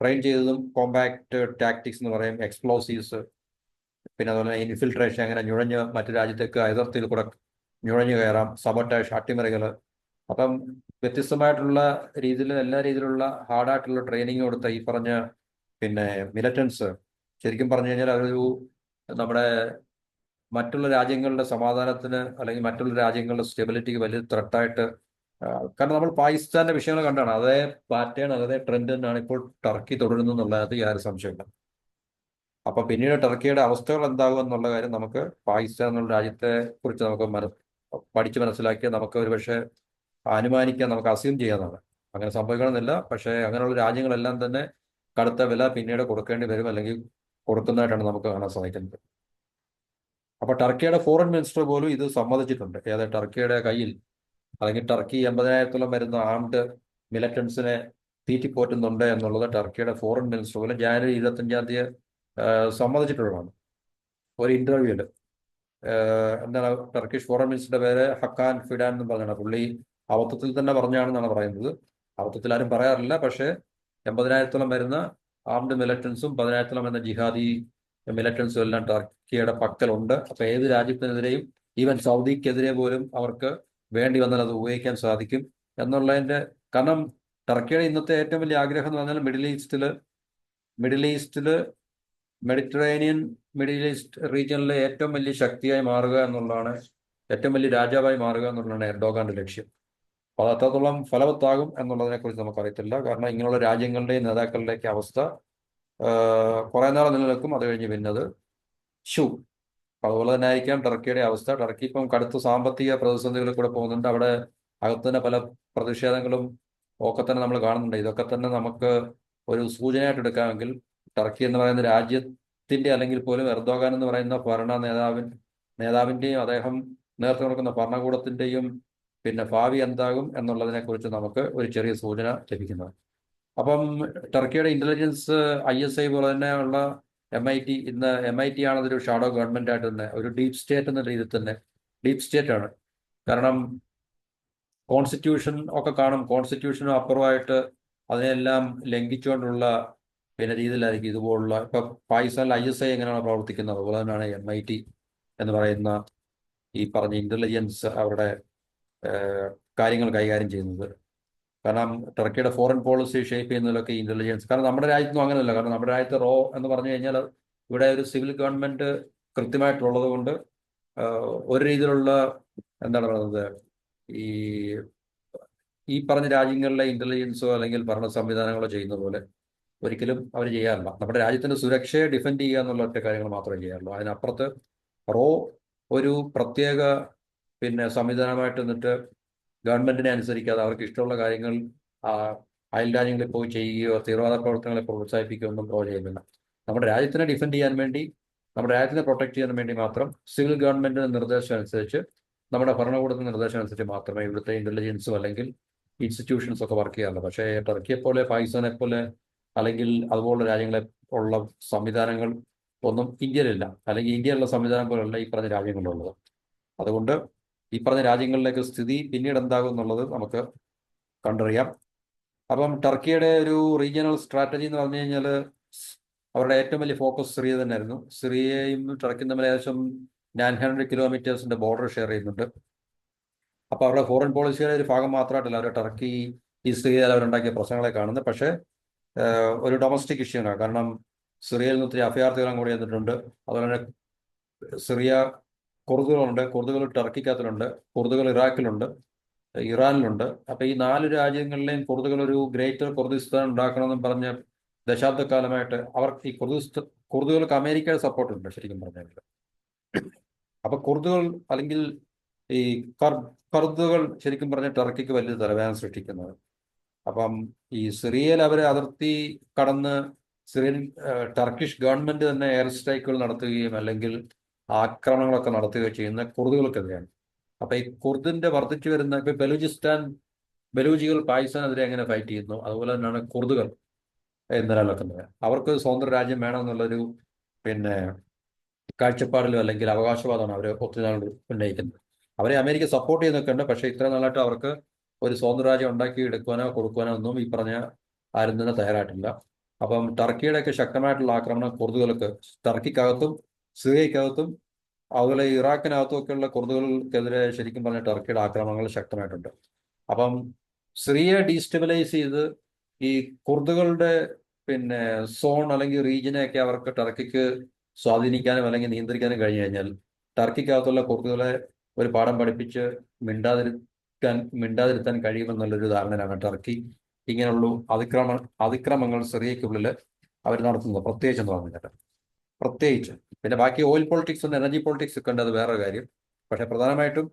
ട്രെയിൻ ചെയ്തതും കോമ്പാക്ട് ടാക്ടിക്സ് എന്ന് പറയും, എക്സ്പ്ലോസീവ്സ്, പിന്നെ അതുപോലെ ഇൻഫിൽട്രേഷൻ, അങ്ങനെ നുഴഞ്ഞ് മറ്റു രാജ്യത്തേക്ക് അതിർത്തിയിൽ കൂടെ നുഴഞ്ഞു കയറാം, സബോട്ടാഷ്, അട്ടിമറികൾ. അപ്പം വ്യത്യസ്തമായിട്ടുള്ള രീതിയിൽ എല്ലാ രീതിയിലുള്ള ഹാർഡായിട്ടുള്ള ട്രെയിനിങ് കൊടുത്ത ഈ പറഞ്ഞ പിന്നെ മിലിറ്റൻസ് ശരിക്കും പറഞ്ഞു കഴിഞ്ഞാൽ അവരൊരു നമ്മുടെ മറ്റുള്ള രാജ്യങ്ങളുടെ സമാധാനത്തിന് അല്ലെങ്കിൽ മറ്റുള്ള രാജ്യങ്ങളുടെ സ്റ്റെബിലിറ്റിക്ക് വലിയ ത്രെട്ടായിട്ട് കാരണം നമ്മൾ പാകിസ്ഥാന്റെ വിഷയങ്ങൾ കണ്ടാണ് അതേ പാറ്റേൺ അതേ ട്രെൻഡ് തന്നെയാണ് ഇപ്പോൾ ടർക്കി തുടരുന്നു എന്നുള്ളത് യാതൊരു സംശയമില്ല. അപ്പൊ പിന്നീട് ടർക്കിയുടെ അവസ്ഥകൾ എന്താകും എന്നുള്ള കാര്യം നമുക്ക് പാകിസ്ഥാൻ എന്നുള്ള രാജ്യത്തെ കുറിച്ച് നമുക്ക് പഠിച്ച് മനസ്സിലാക്കിയാൽ നമുക്ക് ഒരുപക്ഷെ അനുമാനിക്കാൻ നമുക്ക് അസ്യൂം ചെയ്യാവുന്നതാണ്. അങ്ങനെ സംഭവിക്കണമെന്നില്ല, പക്ഷേ അങ്ങനെയുള്ള രാജ്യങ്ങളെല്ലാം തന്നെ കടുത്ത വില പിന്നീട് കൊടുക്കേണ്ടി വരും അല്ലെങ്കിൽ കൊടുക്കുന്നതായിട്ടാണ് നമുക്ക് കാണാൻ സാധിക്കുന്നത്. അപ്പൊ ടർക്കിയുടെ ഫോറിൻ മിനിസ്റ്റർ പോലും ഇത് സമ്മതിച്ചിട്ടുണ്ട്. ഏതായത് ടർക്കിയുടെ കയ്യിൽ അല്ലെങ്കിൽ ടർക്കി 80,000-ഓളം വരുന്ന ആംഡ് മിലിറ്റൻസിനെ തീറ്റിപ്പോറ്റുന്നുണ്ട് എന്നുള്ളത് ടർക്കിയുടെ ഫോറിൻ മിനിസ്റ്റർ പോലും ജനുവരി 25 സമ്മതിച്ചിട്ടുള്ളതാണ് ഒരു ഇന്റർവ്യൂല്. എന്താണ് ടർക്കിഷ് ഫോറിൻ മിനിസ്റ്ററുടെ പേര് ഹക്കാൻ ഫിഡാൻ എന്ന് പറഞ്ഞാണ്. പുള്ളി അബദ്ധത്തിൽ തന്നെ പറഞ്ഞാണെന്നാണ് പറയുന്നത്. അബദ്ധത്തിൽ ആരും പറയാറില്ല, പക്ഷേ 80,000-ഓളം വരുന്ന ആംഡ് മിലിറ്റൻസും 10,000-ഓളം വരുന്ന ജിഹാദി മിലിറ്റൻസും എല്ലാം ടർക്കിയുടെ പക്കലുണ്ട്. അപ്പൊ ഏത് രാജ്യത്തിനെതിരെയും ഈവൻ സൗദിക്കെതിരെ പോലും അവർക്ക് വേണ്ടി വന്നാൽ അത് ഉപയോഗിക്കാൻ സാധിക്കും എന്നുള്ളതിന്റെ കാരണം ടർക്കിയുടെ ഇന്നത്തെ ഏറ്റവും വലിയ ആഗ്രഹം എന്ന് പറഞ്ഞാൽ മിഡിൽ ഈസ്റ്റില് മിഡിൽ ഈസ്റ്റ് റീജിയനിലെ ഏറ്റവും വലിയ ശക്തിയായി മാറുക എന്നുള്ളതാണ്, ഏറ്റവും വലിയ രാജാവായി മാറുക എന്നുള്ളതാണ് എർഡോഗാന്റെ ലക്ഷ്യം. അപ്പോൾ അത് എത്രത്തോളം ഫലവത്താകും എന്നുള്ളതിനെ കുറിച്ച് നമുക്കറിയത്തില്ല. കാരണം ഇങ്ങനെയുള്ള രാജ്യങ്ങളുടെയും നേതാക്കളുടെയൊക്കെ അവസ്ഥ കുറെ നാൾ നിലനിൽക്കും, അത് കഴിഞ്ഞ് പിന്നെ അത് ഷൂ. അതുപോലെ തന്നെ ആയിരിക്കാം ടർക്കിയുടെ അവസ്ഥ. ടർക്കി ഇപ്പം കടുത്ത സാമ്പത്തിക പ്രതിസന്ധികളിൽ കൂടെ പോകുന്നുണ്ട്. അവിടെ അകത്ത് തന്നെ പല പ്രതിഷേധങ്ങളും ഒക്കെ തന്നെ നമ്മൾ കാണുന്നുണ്ട്. ഇതൊക്കെ തന്നെ നമുക്ക് ഒരു സൂചനയായിട്ട് എടുക്കാമെങ്കിൽ ടർക്കി എന്ന് പറയുന്ന രാജ്യത്തിന്റെ അല്ലെങ്കിൽ പോലും എർദോഗാൻ എന്ന് പറയുന്ന നേതാവിന്റെയും അദ്ദേഹം നേതൃത്വം കൊടുക്കുന്ന ഭരണകൂടത്തിന്റെയും പിന്നെ ഭാവി എന്താകും എന്നുള്ളതിനെ കുറിച്ച് നമുക്ക് ഒരു ചെറിയ സൂചന ലഭിക്കുന്നത്. അപ്പം ടർക്കിയുടെ ഇന്റലിജൻസ് ISI പോലെ തന്നെയുള്ള MIT ഇന്ന് MIT ആണ് അതൊരു ഷാഡോ ഗവൺമെന്റ് ആയിട്ട് തന്നെ ഒരു ഡീപ് സ്റ്റേറ്റ് എന്ന രീതിയിൽ തന്നെ ഡീപ് സ്റ്റേറ്റ് ആണ്. കാരണം കോൺസ്റ്റിറ്റ്യൂഷൻ ഒക്കെ കാണും, കോൺസ്റ്റിറ്റ്യൂഷനും അപ്പുറമായിട്ട് അതിനെല്ലാം ലംഘിച്ചുകൊണ്ടുള്ള പിന്നെ രീതിയിലായിരിക്കും ഇതുപോലുള്ള ഇപ്പൊ പാകിസ്ഥാനിൽ ISI എങ്ങനെയാണ് പ്രവർത്തിക്കുന്നത് അതുപോലെ തന്നെയാണ് MIT എന്ന് പറയുന്ന ഈ പറഞ്ഞ ഇന്റലിജൻസ് അവരുടെ കാര്യങ്ങൾ കൈകാര്യം ചെയ്യുന്നത്. കാരണം ടർക്കിയുടെ ഫോറിൻ പോളിസി ഷേപ്പ് ചെയ്യുന്നതിലൊക്കെ ഇന്റലിജൻസ്, കാരണം നമ്മുടെ രാജ്യത്തൊന്നും അങ്ങനെയല്ല. കാരണം നമ്മുടെ രാജ്യത്ത് എന്ന് പറഞ്ഞു കഴിഞ്ഞാൽ ഇവിടെ ഒരു സിവിൽ ഗവൺമെന്റ് കൃത്യമായിട്ടുള്ളത് കൊണ്ട് ഒരു രീതിയിലുള്ള എന്താണ് പറയുന്നത് ഈ ഈ പറഞ്ഞ രാജ്യങ്ങളിലെ ഇന്റലിജൻസോ അല്ലെങ്കിൽ ഭരണ സംവിധാനങ്ങളോ ചെയ്യുന്ന പോലെ ഒരിക്കലും അവർ ചെയ്യാറില്ല. നമ്മുടെ രാജ്യത്തിന്റെ സുരക്ഷയെ ഡിഫെൻഡ് ചെയ്യുക എന്നുള്ള ഒറ്റ കാര്യങ്ങൾ മാത്രമേ ചെയ്യാറുള്ളൂ. അതിനപ്പുറത്ത് റോ ഒരു പ്രത്യേക സംവിധാനമായിട്ട് നിന്നിട്ട് ഗവൺമെന്റിനെ അനുസരിക്കാതെ അവർക്ക് ഇഷ്ടമുള്ള കാര്യങ്ങൾ ആ, അയൽ രാജ്യങ്ങളിൽ പോയി ചെയ്യുകയോ തീവ്രവാദ പ്രവർത്തനങ്ങളെ പ്രോത്സാഹിപ്പിക്കുകയോ ഒന്നും പ്രോ ചെയ്യുന്നില്ല. നമ്മുടെ രാജ്യത്തിനെ ഡിഫെൻഡ് ചെയ്യാൻ വേണ്ടി, നമ്മുടെ രാജ്യത്തിനെ പ്രൊട്ടക്ട് ചെയ്യാൻ വേണ്ടി മാത്രം സിവിൽ ഗവൺമെന്റിന്റെ നിർദ്ദേശം അനുസരിച്ച്, നമ്മുടെ ഭരണകൂടത്തിന്റെ നിർദ്ദേശം അനുസരിച്ച് മാത്രമേ ഇവിടുത്തെ ഇന്റലിജൻസും അല്ലെങ്കിൽ ഇൻസ്റ്റിറ്റ്യൂഷൻസ് ഒക്കെ വർക്ക് ചെയ്യാറുള്ളൂ. പക്ഷേ ടർക്കിയെ പോലെ, പാകിസ്ഥാനെ പോലെ അല്ലെങ്കിൽ അതുപോലുള്ള രാജ്യങ്ങളെ ഉള്ള സംവിധാനങ്ങൾ ഒന്നും ഇന്ത്യയിലില്ല. അല്ലെങ്കിൽ ഇന്ത്യയിലുള്ള സംവിധാനം പോലുള്ള ഈ പറഞ്ഞ രാജ്യങ്ങളിലുള്ളത്. അതുകൊണ്ട് ഈ പറഞ്ഞ രാജ്യങ്ങളിലേക്ക് സ്ഥിതി പിന്നീട് എന്താകും എന്നുള്ളത് നമുക്ക് കണ്ടറിയാം. അപ്പം ടർക്കിയുടെ ഒരു റീജിയണൽ സ്ട്രാറ്റജി എന്ന് പറഞ്ഞു കഴിഞ്ഞാൽ അവരുടെ ഏറ്റവും വലിയ ഫോക്കസ് സിറിയ തന്നെയായിരുന്നു. സിറിയയും ടർക്കിയും തമ്മിൽ ഏകദേശം 900 കിലോമീറ്റേഴ്സിന്റെ ബോർഡർ ഷെയർ ചെയ്യുന്നുണ്ട്. അപ്പോൾ അവരുടെ ഫോറിൻ പോളിസിയുടെ ഒരു ഭാഗം മാത്രമായിട്ടല്ല അവർ ടർക്കി ഈ സിറിയയിൽ അവരുണ്ടാക്കിയ പ്രശ്നങ്ങളെ കാണുന്നത്. പക്ഷേ ഒരു ഡൊമസ്റ്റിക് ഇഷ്യൂ ആണ്. കാരണം സിറിയയിൽ നിന്ന് ഒത്തിരി അഭയാർത്ഥികളും കൂടി വന്നിട്ടുണ്ട്. അതുപോലെ തന്നെ സിറിയ കുർദുകളുണ്ട്, കുർദുകൾ ടർക്കിക്കകത്തിലുണ്ട്, കുർദുകൾ ഇറാഖിലുണ്ട്, ഇറാനിലുണ്ട്. അപ്പൊ ഈ 4 രാജ്യങ്ങളിലെയും കുർദുകൾ ഒരു ഗ്രേറ്റർ കുർദിസ്ഥാൻ ഉണ്ടാക്കണമെന്നും പറഞ്ഞ് ദശാബ്ദക്കാലമായിട്ട് അവർക്ക് ഈ കുർദുകൾക്ക് അമേരിക്കയുടെ സപ്പോർട്ടുണ്ട് ശരിക്കും പറഞ്ഞാൽ. അപ്പൊ കുർദുകൾ അല്ലെങ്കിൽ ഈ കർദുകൾ ശരിക്കും പറഞ്ഞ ടർക്കിക്ക് വലിയ തലവേദന സൃഷ്ടിക്കുന്നത്. അപ്പം ഈ സിറിയയിൽ അവർ അതിർത്തി കടന്ന് സിറിയൻ ടർക്കിഷ് ഗവൺമെന്റ് തന്നെ എയർ സ്ട്രൈക്കുകൾ നടത്തുകയും അല്ലെങ്കിൽ ആക്രമണങ്ങളൊക്കെ നടത്തുകയോ ചെയ്യുന്ന കുർദുകൾക്കെതിരെയാണ്. അപ്പൊ ഈ കുർദിന്റെ വർദ്ധിച്ചു വരുന്ന ഇപ്പൊ ബലൂജികൾ പാകിസ്ഥാനെതിരെ എങ്ങനെ ഫൈറ്റ് ചെയ്യുന്നു, അതുപോലെ തന്നെയാണ് കുർദുകൾ നിലനിൽക്കുന്നത്. അവർക്ക് സ്വതന്ത്ര രാജ്യം വേണമെന്നുള്ളൊരു പിന്നെ കാഴ്ചപ്പാടിലോ അല്ലെങ്കിൽ അവകാശവാദമാണ് അവർ ഒത്തിരി നാൾ ഉന്നയിക്കുന്നത്. അവരെ അമേരിക്ക സപ്പോർട്ട് ചെയ്യുന്നൊക്കെ ഉണ്ട്. പക്ഷേ ഇത്ര നാളായിട്ട് അവർക്ക് ഒരു സ്വതന്ത്ര രാജ്യം ഉണ്ടാക്കി എടുക്കുവാനോ കൊടുക്കുവാനോ ഒന്നും ഈ പറഞ്ഞ ആരും തന്നെ തയ്യാറായിട്ടില്ല. അപ്പം ടർക്കിയുടെയൊക്കെ ശക്തമായിട്ടുള്ള ആക്രമണം കുർദുകൾക്ക് ടർക്കിക്കകത്തും സിറിയക്കകത്തും അതുപോലെ ഇറാഖിനകത്തും ഒക്കെയുള്ള കുർദുകൾക്കെതിരെ ശരിക്കും പറഞ്ഞ ടർക്കിയുടെ ആക്രമണങ്ങൾ ശക്തമായിട്ടുണ്ട്. അപ്പം സിറിയയെ ഡീസ്റ്റെബിലൈസ് ചെയ്ത് ഈ കുർദുകളുടെ സോൺ അല്ലെങ്കിൽ റീജിയനെയൊക്കെ അവർക്ക് ടർക്കിക്ക് സ്വാധീനിക്കാനും അല്ലെങ്കിൽ നിയന്ത്രിക്കാനും കഴിഞ്ഞു കഴിഞ്ഞാൽ ടർക്കിക്കകത്തുള്ള കുർദുകളെ ഒരു പാഠം പഠിപ്പിച്ച് മിണ്ടാതിരുത്താൻ കഴിയുമെന്നുള്ളൊരു ധാരണയിലാണ് ടർക്കി ഇങ്ങനെയുള്ള അതിക്രമങ്ങൾ സിറിയയ്ക്കുള്ളിൽ അവർ നടത്തുന്നത്. പ്രത്യേകിച്ച് എന്ന് പറഞ്ഞിട്ട് പ്രത്യേകിച്ച് പിന്നെ ബാക്കി ഓയിൽ പൊളിറ്റിക്സ് എനർജി പൊളിറ്റിക്സ് ഒക്കെ ഉണ്ട്, അത് വേറെ കാര്യം. പക്ഷെ പ്രധാനമായിട്ടും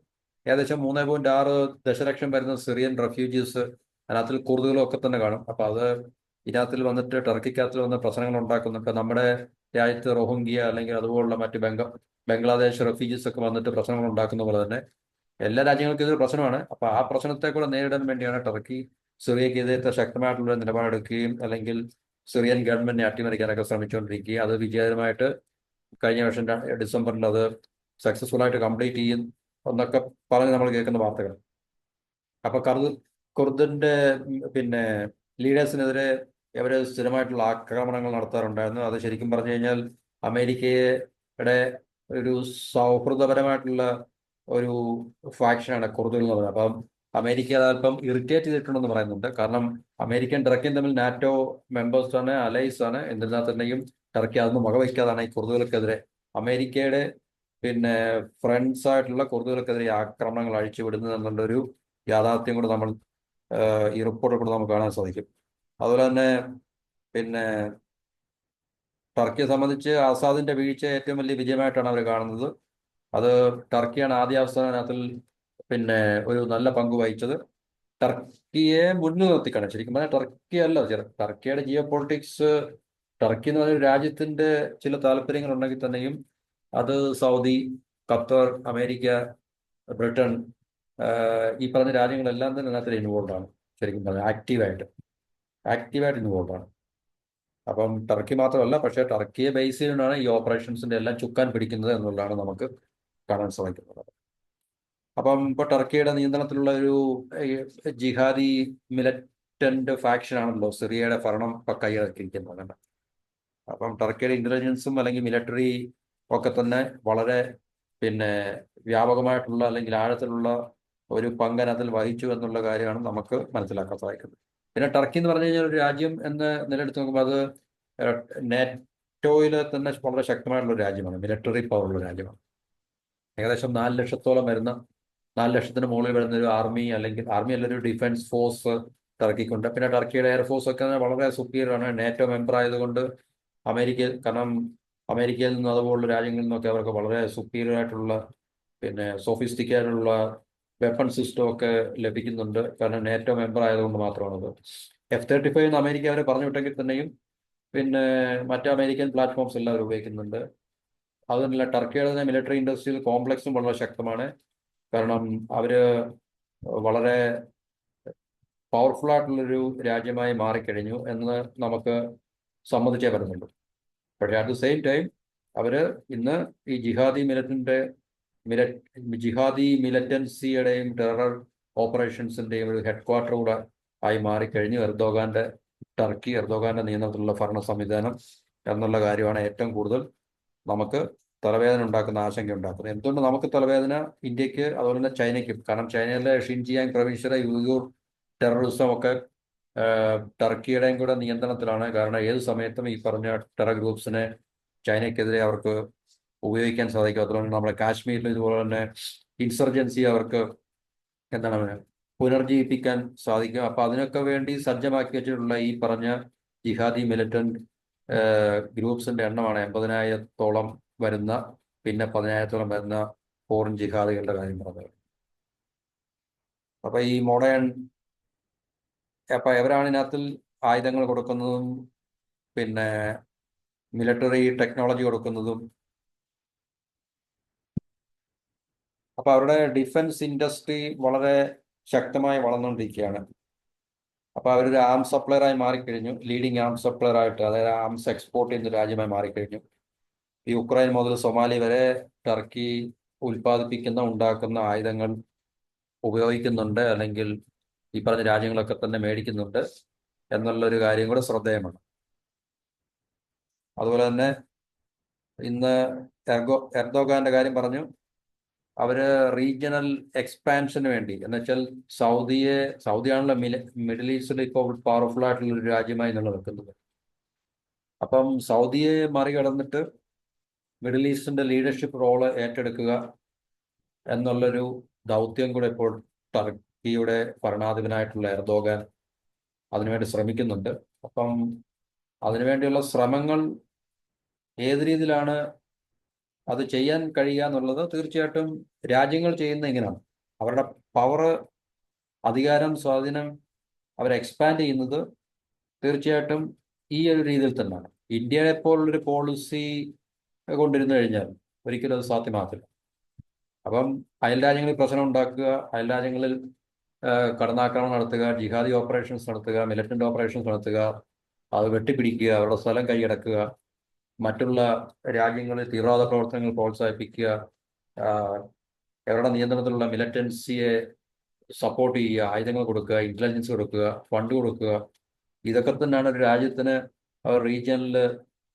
ഏകദേശം 3.6 ദശലക്ഷം വരുന്ന സിറിയൻ റെഫ്യൂജീസ് അതിനകത്തിൽ കുർദുകളും ഒക്കെ തന്നെ കാണും. അപ്പൊ അത് ഇതിനകത്തിൽ വന്നിട്ട് ടർക്കിക്കകത്തിൽ വന്ന് പ്രശ്നങ്ങൾ ഉണ്ടാക്കുന്നു. ഇപ്പൊ നമ്മുടെ രാജ്യത്ത് റോഹിംഗ്യ അല്ലെങ്കിൽ അതുപോലുള്ള മറ്റ് ബംഗ്ലാദേശ് റെഫ്യൂജീസ് ഒക്കെ വന്നിട്ട് പ്രശ്നങ്ങൾ ഉണ്ടാക്കുന്ന പോലെ തന്നെ എല്ലാ രാജ്യങ്ങൾക്കും ഇതൊരു പ്രശ്നമാണ്. അപ്പൊ ആ പ്രശ്നത്തെ കൂടെ നേരിടാൻ വേണ്ടിയാണ് ടർക്കി സിറിയക്കെതിരെ ശക്തമായിട്ടുള്ള നിലപാടെടുക്കുകയും അല്ലെങ്കിൽ സിറിയൻ ഗവൺമെന്റിനെ അട്ടിമറിക്കാനൊക്കെ ശ്രമിച്ചുകൊണ്ടിരിക്കുകയും അത് വിജയകരമായിട്ട് കഴിഞ്ഞ വർഷം ഡിസംബറിൽ അത് സക്സസ്ഫുൾ ആയിട്ട് കംപ്ലീറ്റ് ചെയ്യും എന്നൊക്കെ പറഞ്ഞ് നമ്മൾ കേൾക്കുന്ന വാർത്തകൾ. അപ്പൊ കുർദിന്റെ ലീഡേഴ്സിനെതിരെ ഇവര് സ്ഥിരമായിട്ടുള്ള ആക്രമണങ്ങൾ നടത്താറുണ്ടായിരുന്നു. അത് ശരിക്കും പറഞ്ഞു കഴിഞ്ഞാൽ അമേരിക്കയുടെ ഒരു സൗഹൃദപരമായിട്ടുള്ള ഒരു ഫാക്ഷനാണ് കുർദുകൾ എന്ന് പറയുന്നത്. അപ്പം അമേരിക്ക അതല്പം ഇറിറ്റേറ്റ് ചെയ്തിട്ടുണ്ടെന്ന് പറയുന്നുണ്ട്. കാരണം അമേരിക്കൻ ടർക്കിയും തമ്മിൽ നാറ്റോ മെമ്പേഴ്സ് ആണ്, അലൈസ് ആണ്. എന്നിരുന്നാൽ തന്നെയും ടർക്കി അതൊന്നും വകവയ്ക്കാതാണ് ഈ കുർദുകൾക്കെതിരെ അമേരിക്കയുടെ ഫ്രണ്ട്സ് ആയിട്ടുള്ള കുർദുകൾക്കെതിരെ ആക്രമണങ്ങൾ അഴിച്ചുവിടുന്നത് എന്നുള്ളൊരു യാഥാർത്ഥ്യം കൂടെ നമ്മൾ ഈ റിപ്പോർട്ടിൽ കൂടെ നമുക്ക് കാണാൻ സാധിക്കും. അതുപോലെ തന്നെ ടർക്കിയെ സംബന്ധിച്ച് ആസാദിന്റെ വീഴ്ച ഏറ്റവും വലിയ വിജയമായിട്ടാണ് അവർ കാണുന്നത്. അത് ടർക്കിയാണ് ആദ്യ അവസാനത്തിൽ ഒരു നല്ല പങ്ക് വഹിച്ചത്. ടർക്കിയെ മുന്നിൽ നിർത്തിക്കാണ് ശരിക്കും പറഞ്ഞാൽ. ടർക്കി അല്ല, ടർക്കിയുടെ ജിയോ പൊളിറ്റിക്സ്, ടർക്കി എന്ന് പറഞ്ഞ രാജ്യത്തിന്റെ ചില താല്പര്യങ്ങൾ ഉണ്ടെങ്കിൽ തന്നെയും അത് സൗദി, ഖത്തർ, അമേരിക്ക, ബ്രിട്ടൻ ഈ പറഞ്ഞ രാജ്യങ്ങളെല്ലാം തന്നെ അതിനകത്ത് ഇൻവോൾവ് ആണ്. ശരിക്കും പറഞ്ഞാൽ ആക്റ്റീവായിട്ട് ഇൻവോൾവ് ആണ്. അപ്പം ടർക്കി മാത്രമല്ല, പക്ഷേ ടർക്കിയെ ബേസ് ചെയ്തുകൊണ്ടാണ് ഈ ഓപ്പറേഷൻസിന്റെ എല്ലാം ചുക്കാൻ പിടിക്കുന്നത് എന്നുള്ളതാണ് നമുക്ക് കാണാൻ സാധിക്കുന്നത്. അപ്പം ഇപ്പൊ ടർക്കിയുടെ നിയന്ത്രണത്തിലുള്ള ഒരു ജിഹാദി മിലിറ്റന്റ് ഫാക്ഷൻ ആണല്ലോ സിറിയയുടെ ഭരണം ഇപ്പൊ കൈയടക്കിയിരിക്കുന്നത്. അപ്പം ടർക്കിയുടെ ഇന്റലിജൻസും അല്ലെങ്കിൽ മിലിറ്ററി ഒക്കെ തന്നെ വളരെ വ്യാപകമായിട്ടുള്ള അല്ലെങ്കിൽ ആഴത്തിലുള്ള ഒരു പങ്ക് അതിൽ വഹിച്ചു എന്നുള്ള കാര്യമാണ് നമുക്ക് മനസ്സിലാക്കാൻ സാധിക്കുന്നത്. പിന്നെ ടർക്കി എന്ന് പറഞ്ഞു കഴിഞ്ഞാൽ ഒരു രാജ്യം എന്ന് നിലയെടുത്ത് നോക്കുമ്പോൾ അത് നാറ്റോയിലെ തന്നെ വളരെ ശക്തമായിട്ടുള്ള ഒരു രാജ്യമാണ്, മിലിറ്ററി പവറുള്ള രാജ്യമാണ്. ഏകദേശം 4 ലക്ഷത്തോളം വരുന്ന 4 ലക്ഷത്തിന് മുകളിൽ വരുന്ന ഒരു ആർമി, അല്ലെങ്കിൽ ആർമി അല്ലൊരു ഡിഫൻസ് ഫോഴ്സ് ടർക്കിക്കുണ്ട്. പിന്നെ ടർക്കിയുടെ എയർഫോഴ്സ് ഒക്കെ വളരെ സുപ്പീരിയർ ആണ്. നേറ്റോ മെമ്പർ ആയതുകൊണ്ട് കാരണം അമേരിക്കയിൽ നിന്നും അതുപോലുള്ള രാജ്യങ്ങളിൽ നിന്നൊക്കെ അവർക്ക് വളരെ സുപ്പീരിയർ ആയിട്ടുള്ള പിന്നെ സോഫിസ്റ്റിക്കേറ്റുള്ള വെപ്പൺ സിസ്റ്റം ഒക്കെ ലഭിക്കുന്നുണ്ട്. കാരണം നേറ്റോ മെമ്പർ ആയതുകൊണ്ട് മാത്രമാണത്. F-35 അമേരിക്ക അവരെ പറഞ്ഞു വിട്ടെങ്കിൽ തന്നെയും പിന്നെ മറ്റ് അമേരിക്കൻ പ്ലാറ്റ്ഫോംസ് എല്ലാം അവർ ഉപയോഗിക്കുന്നുണ്ട്. അതുതന്നെയല്ല, ടർക്കിയുടെ മിലിറ്ററി ഇൻഡസ്ട്രിയൽ കോംപ്ലക്സും വളരെ ശക്തമാണ്. കാരണം അവര് വളരെ പവർഫുൾ ആയിട്ടുള്ളൊരു രാജ്യമായി മാറിക്കഴിഞ്ഞു എന്ന് നമുക്ക് സമ്മതിച്ചേ പറ്റുന്നുള്ളൂ. പക്ഷേ അറ്റ് ദ സെയിം ടൈം അവര് ഇന്ന് ഈ ജിഹാദി മിലിറ്റൻസിയുടെയും ടെറർ ഓപ്പറേഷൻസിന്റെയും ഒരു ഹെഡ് ക്വാർട്ടർ കൂടെ ആയി മാറിക്കഴിഞ്ഞു. എർദോഗാന്റെ നിയന്ത്രണത്തിലുള്ള ഭരണ സംവിധാനം എന്നുള്ള കാര്യമാണ് ഏറ്റവും കൂടുതൽ നമുക്ക് തലവേദന ഉണ്ടാക്കുന്ന, ആശങ്ക ഉണ്ടാക്കുന്നത്. എന്തുകൊണ്ട് നമുക്ക് തലവേദന? ഇന്ത്യക്ക് അതുപോലെ തന്നെ ചൈനയ്ക്കും. കാരണം ചൈനയിലെ ഷിൻജിയാങ് പ്രവിശ്യയിലെ യൂയൂർ ടെററിസം ഒക്കെ ടർക്കിയുടെയും കൂടെ നിയന്ത്രണത്തിലാണ്. കാരണം ഏത് സമയത്തും ഈ പറഞ്ഞ ടെറർ ഗ്രൂപ്പ്സിനെ ചൈനയ്ക്കെതിരെ അവർക്ക് ഉപയോഗിക്കാൻ സാധിക്കും. അതുകൊണ്ട് നമ്മുടെ കാശ്മീരിൽ ഇതുപോലെ തന്നെ ഇൻസർജൻസി അവർക്ക് എന്താണ് പുനർജീവിപ്പിക്കാൻ സാധിക്കും. അപ്പൊ അതിനൊക്കെ വേണ്ടി സജ്ജമാക്കി വെച്ചിട്ടുള്ള ഈ പറഞ്ഞ ജിഹാദി മിലിറ്റന്റ് ഗ്രൂപ്പ്സിന്റെ എണ്ണമാണ് 80,000-ഓളം വരുന്ന, പിന്നെ 10,000-ഓളം വരുന്ന ഫോറിൻ ജിഹാദികളുടെ കാര്യം പറഞ്ഞത്. അപ്പൊ ഈ അപ്പൊ എവരാണ് ഇതിനകത്ത് ആയുധങ്ങൾ കൊടുക്കുന്നതും പിന്നെ മിലിറ്ററി ടെക്നോളജി കൊടുക്കുന്നതും? അപ്പൊ അവരുടെ ഡിഫൻസ് ഇൻഡസ്ട്രി വളരെ ശക്തമായി വളർന്നുകൊണ്ടിരിക്കുകയാണ്. അപ്പൊ അവരൊരു ആംസ് സപ്ലയറായി മാറിക്കഴിഞ്ഞു. ലീഡിങ് ആംസ് സപ്ലയർ ആയിട്ട്, അതായത് ആംസ് എക്സ്പോർട്ട് ചെയ്യുന്ന രാജ്യമായി മാറിക്കഴിഞ്ഞു. ഈ യുക്രൈൻ മുതൽ സൊമാലി വരെ ടർക്കി ഉണ്ടാക്കുന്ന ആയുധങ്ങൾ ഉപയോഗിക്കുന്നുണ്ട്, അല്ലെങ്കിൽ ഈ പറഞ്ഞ രാജ്യങ്ങളൊക്കെ തന്നെ മേടിക്കുന്നുണ്ട് എന്നുള്ളൊരു കാര്യം കൂടെ ശ്രദ്ധേയമാണ്. അതുപോലെ തന്നെ ഇന്ന് എർദോഗാന്റെ കാര്യം പറഞ്ഞു. അവര് റീജിയണൽ എക്സ്പാൻഷന് വേണ്ടി, എന്ന് വെച്ചാൽ സൗദിയാണല്ലോ മിഡിൽ ഈസ്റ്റിൽ ഇപ്പോൾ പവർഫുൾ ആയിട്ടുള്ള ഒരു രാജ്യമായി നിലനിൽക്കുന്നത്. അപ്പം സൗദിയെ മറികടന്നിട്ട് മിഡിൽ ഈസ്റ്റിന്റെ ലീഡർഷിപ്പ് റോള് ഏറ്റെടുക്കുക എന്നുള്ളൊരു ദൗത്യം കൂടെ ഇപ്പോൾ ടർക്കിയുടെ ഭരണാധിപനായിട്ടുള്ള എർദോഗാൻ അതിനുവേണ്ടി ശ്രമിക്കുന്നുണ്ട്. അപ്പം അതിനുവേണ്ടിയുള്ള ശ്രമങ്ങൾ ഏത് രീതിയിലാണ് അത് ചെയ്യാൻ കഴിയുക എന്നുള്ളത് തീർച്ചയായിട്ടും രാജ്യങ്ങൾ ചെയ്യുന്ന ഇങ്ങനെയാണ്. അവരുടെ പവർ, അധികാരം, സ്വാധീനം അവർ എക്സ്പാൻഡ് ചെയ്യുന്നത് തീർച്ചയായിട്ടും ഈ ഒരു രീതിയിൽ തന്നെയാണ്. ഇന്ത്യയെ പോലുള്ളൊരു പോളിസി കൊണ്ടിരുന്നു കഴിഞ്ഞാൽ ഒരിക്കലും അത് സാധ്യമാകില്ല. അപ്പം അയൽ രാജ്യങ്ങളിൽ പ്രശ്നം ഉണ്ടാക്കുക, അയൽ രാജ്യങ്ങളിൽ കടന്നാക്രമണം നടത്തുക, ജിഹാദി ഓപ്പറേഷൻസ് നടത്തുക, മിലിറ്റന്റ് ഓപ്പറേഷൻസ് നടത്തുക, അത് വെട്ടിപ്പിടിക്കുക, അവരുടെ സ്ഥലം കൈയടക്കുക, മറ്റുള്ള രാജ്യങ്ങളിൽ തീവ്രവാദ പ്രവർത്തനങ്ങൾ പ്രോത്സാഹിപ്പിക്കുക, അവരുടെ നിയന്ത്രണത്തിലുള്ള മിലിറ്റൻസിയെ സപ്പോർട്ട് ചെയ്യുക, ആയുധങ്ങൾ കൊടുക്കുക, ഇന്റലിജൻസ് കൊടുക്കുക, ഫണ്ട് കൊടുക്കുക, ഇതൊക്കെ തന്നെയാണ് ഒരു രാജ്യത്തിന് റീജിയനിൽ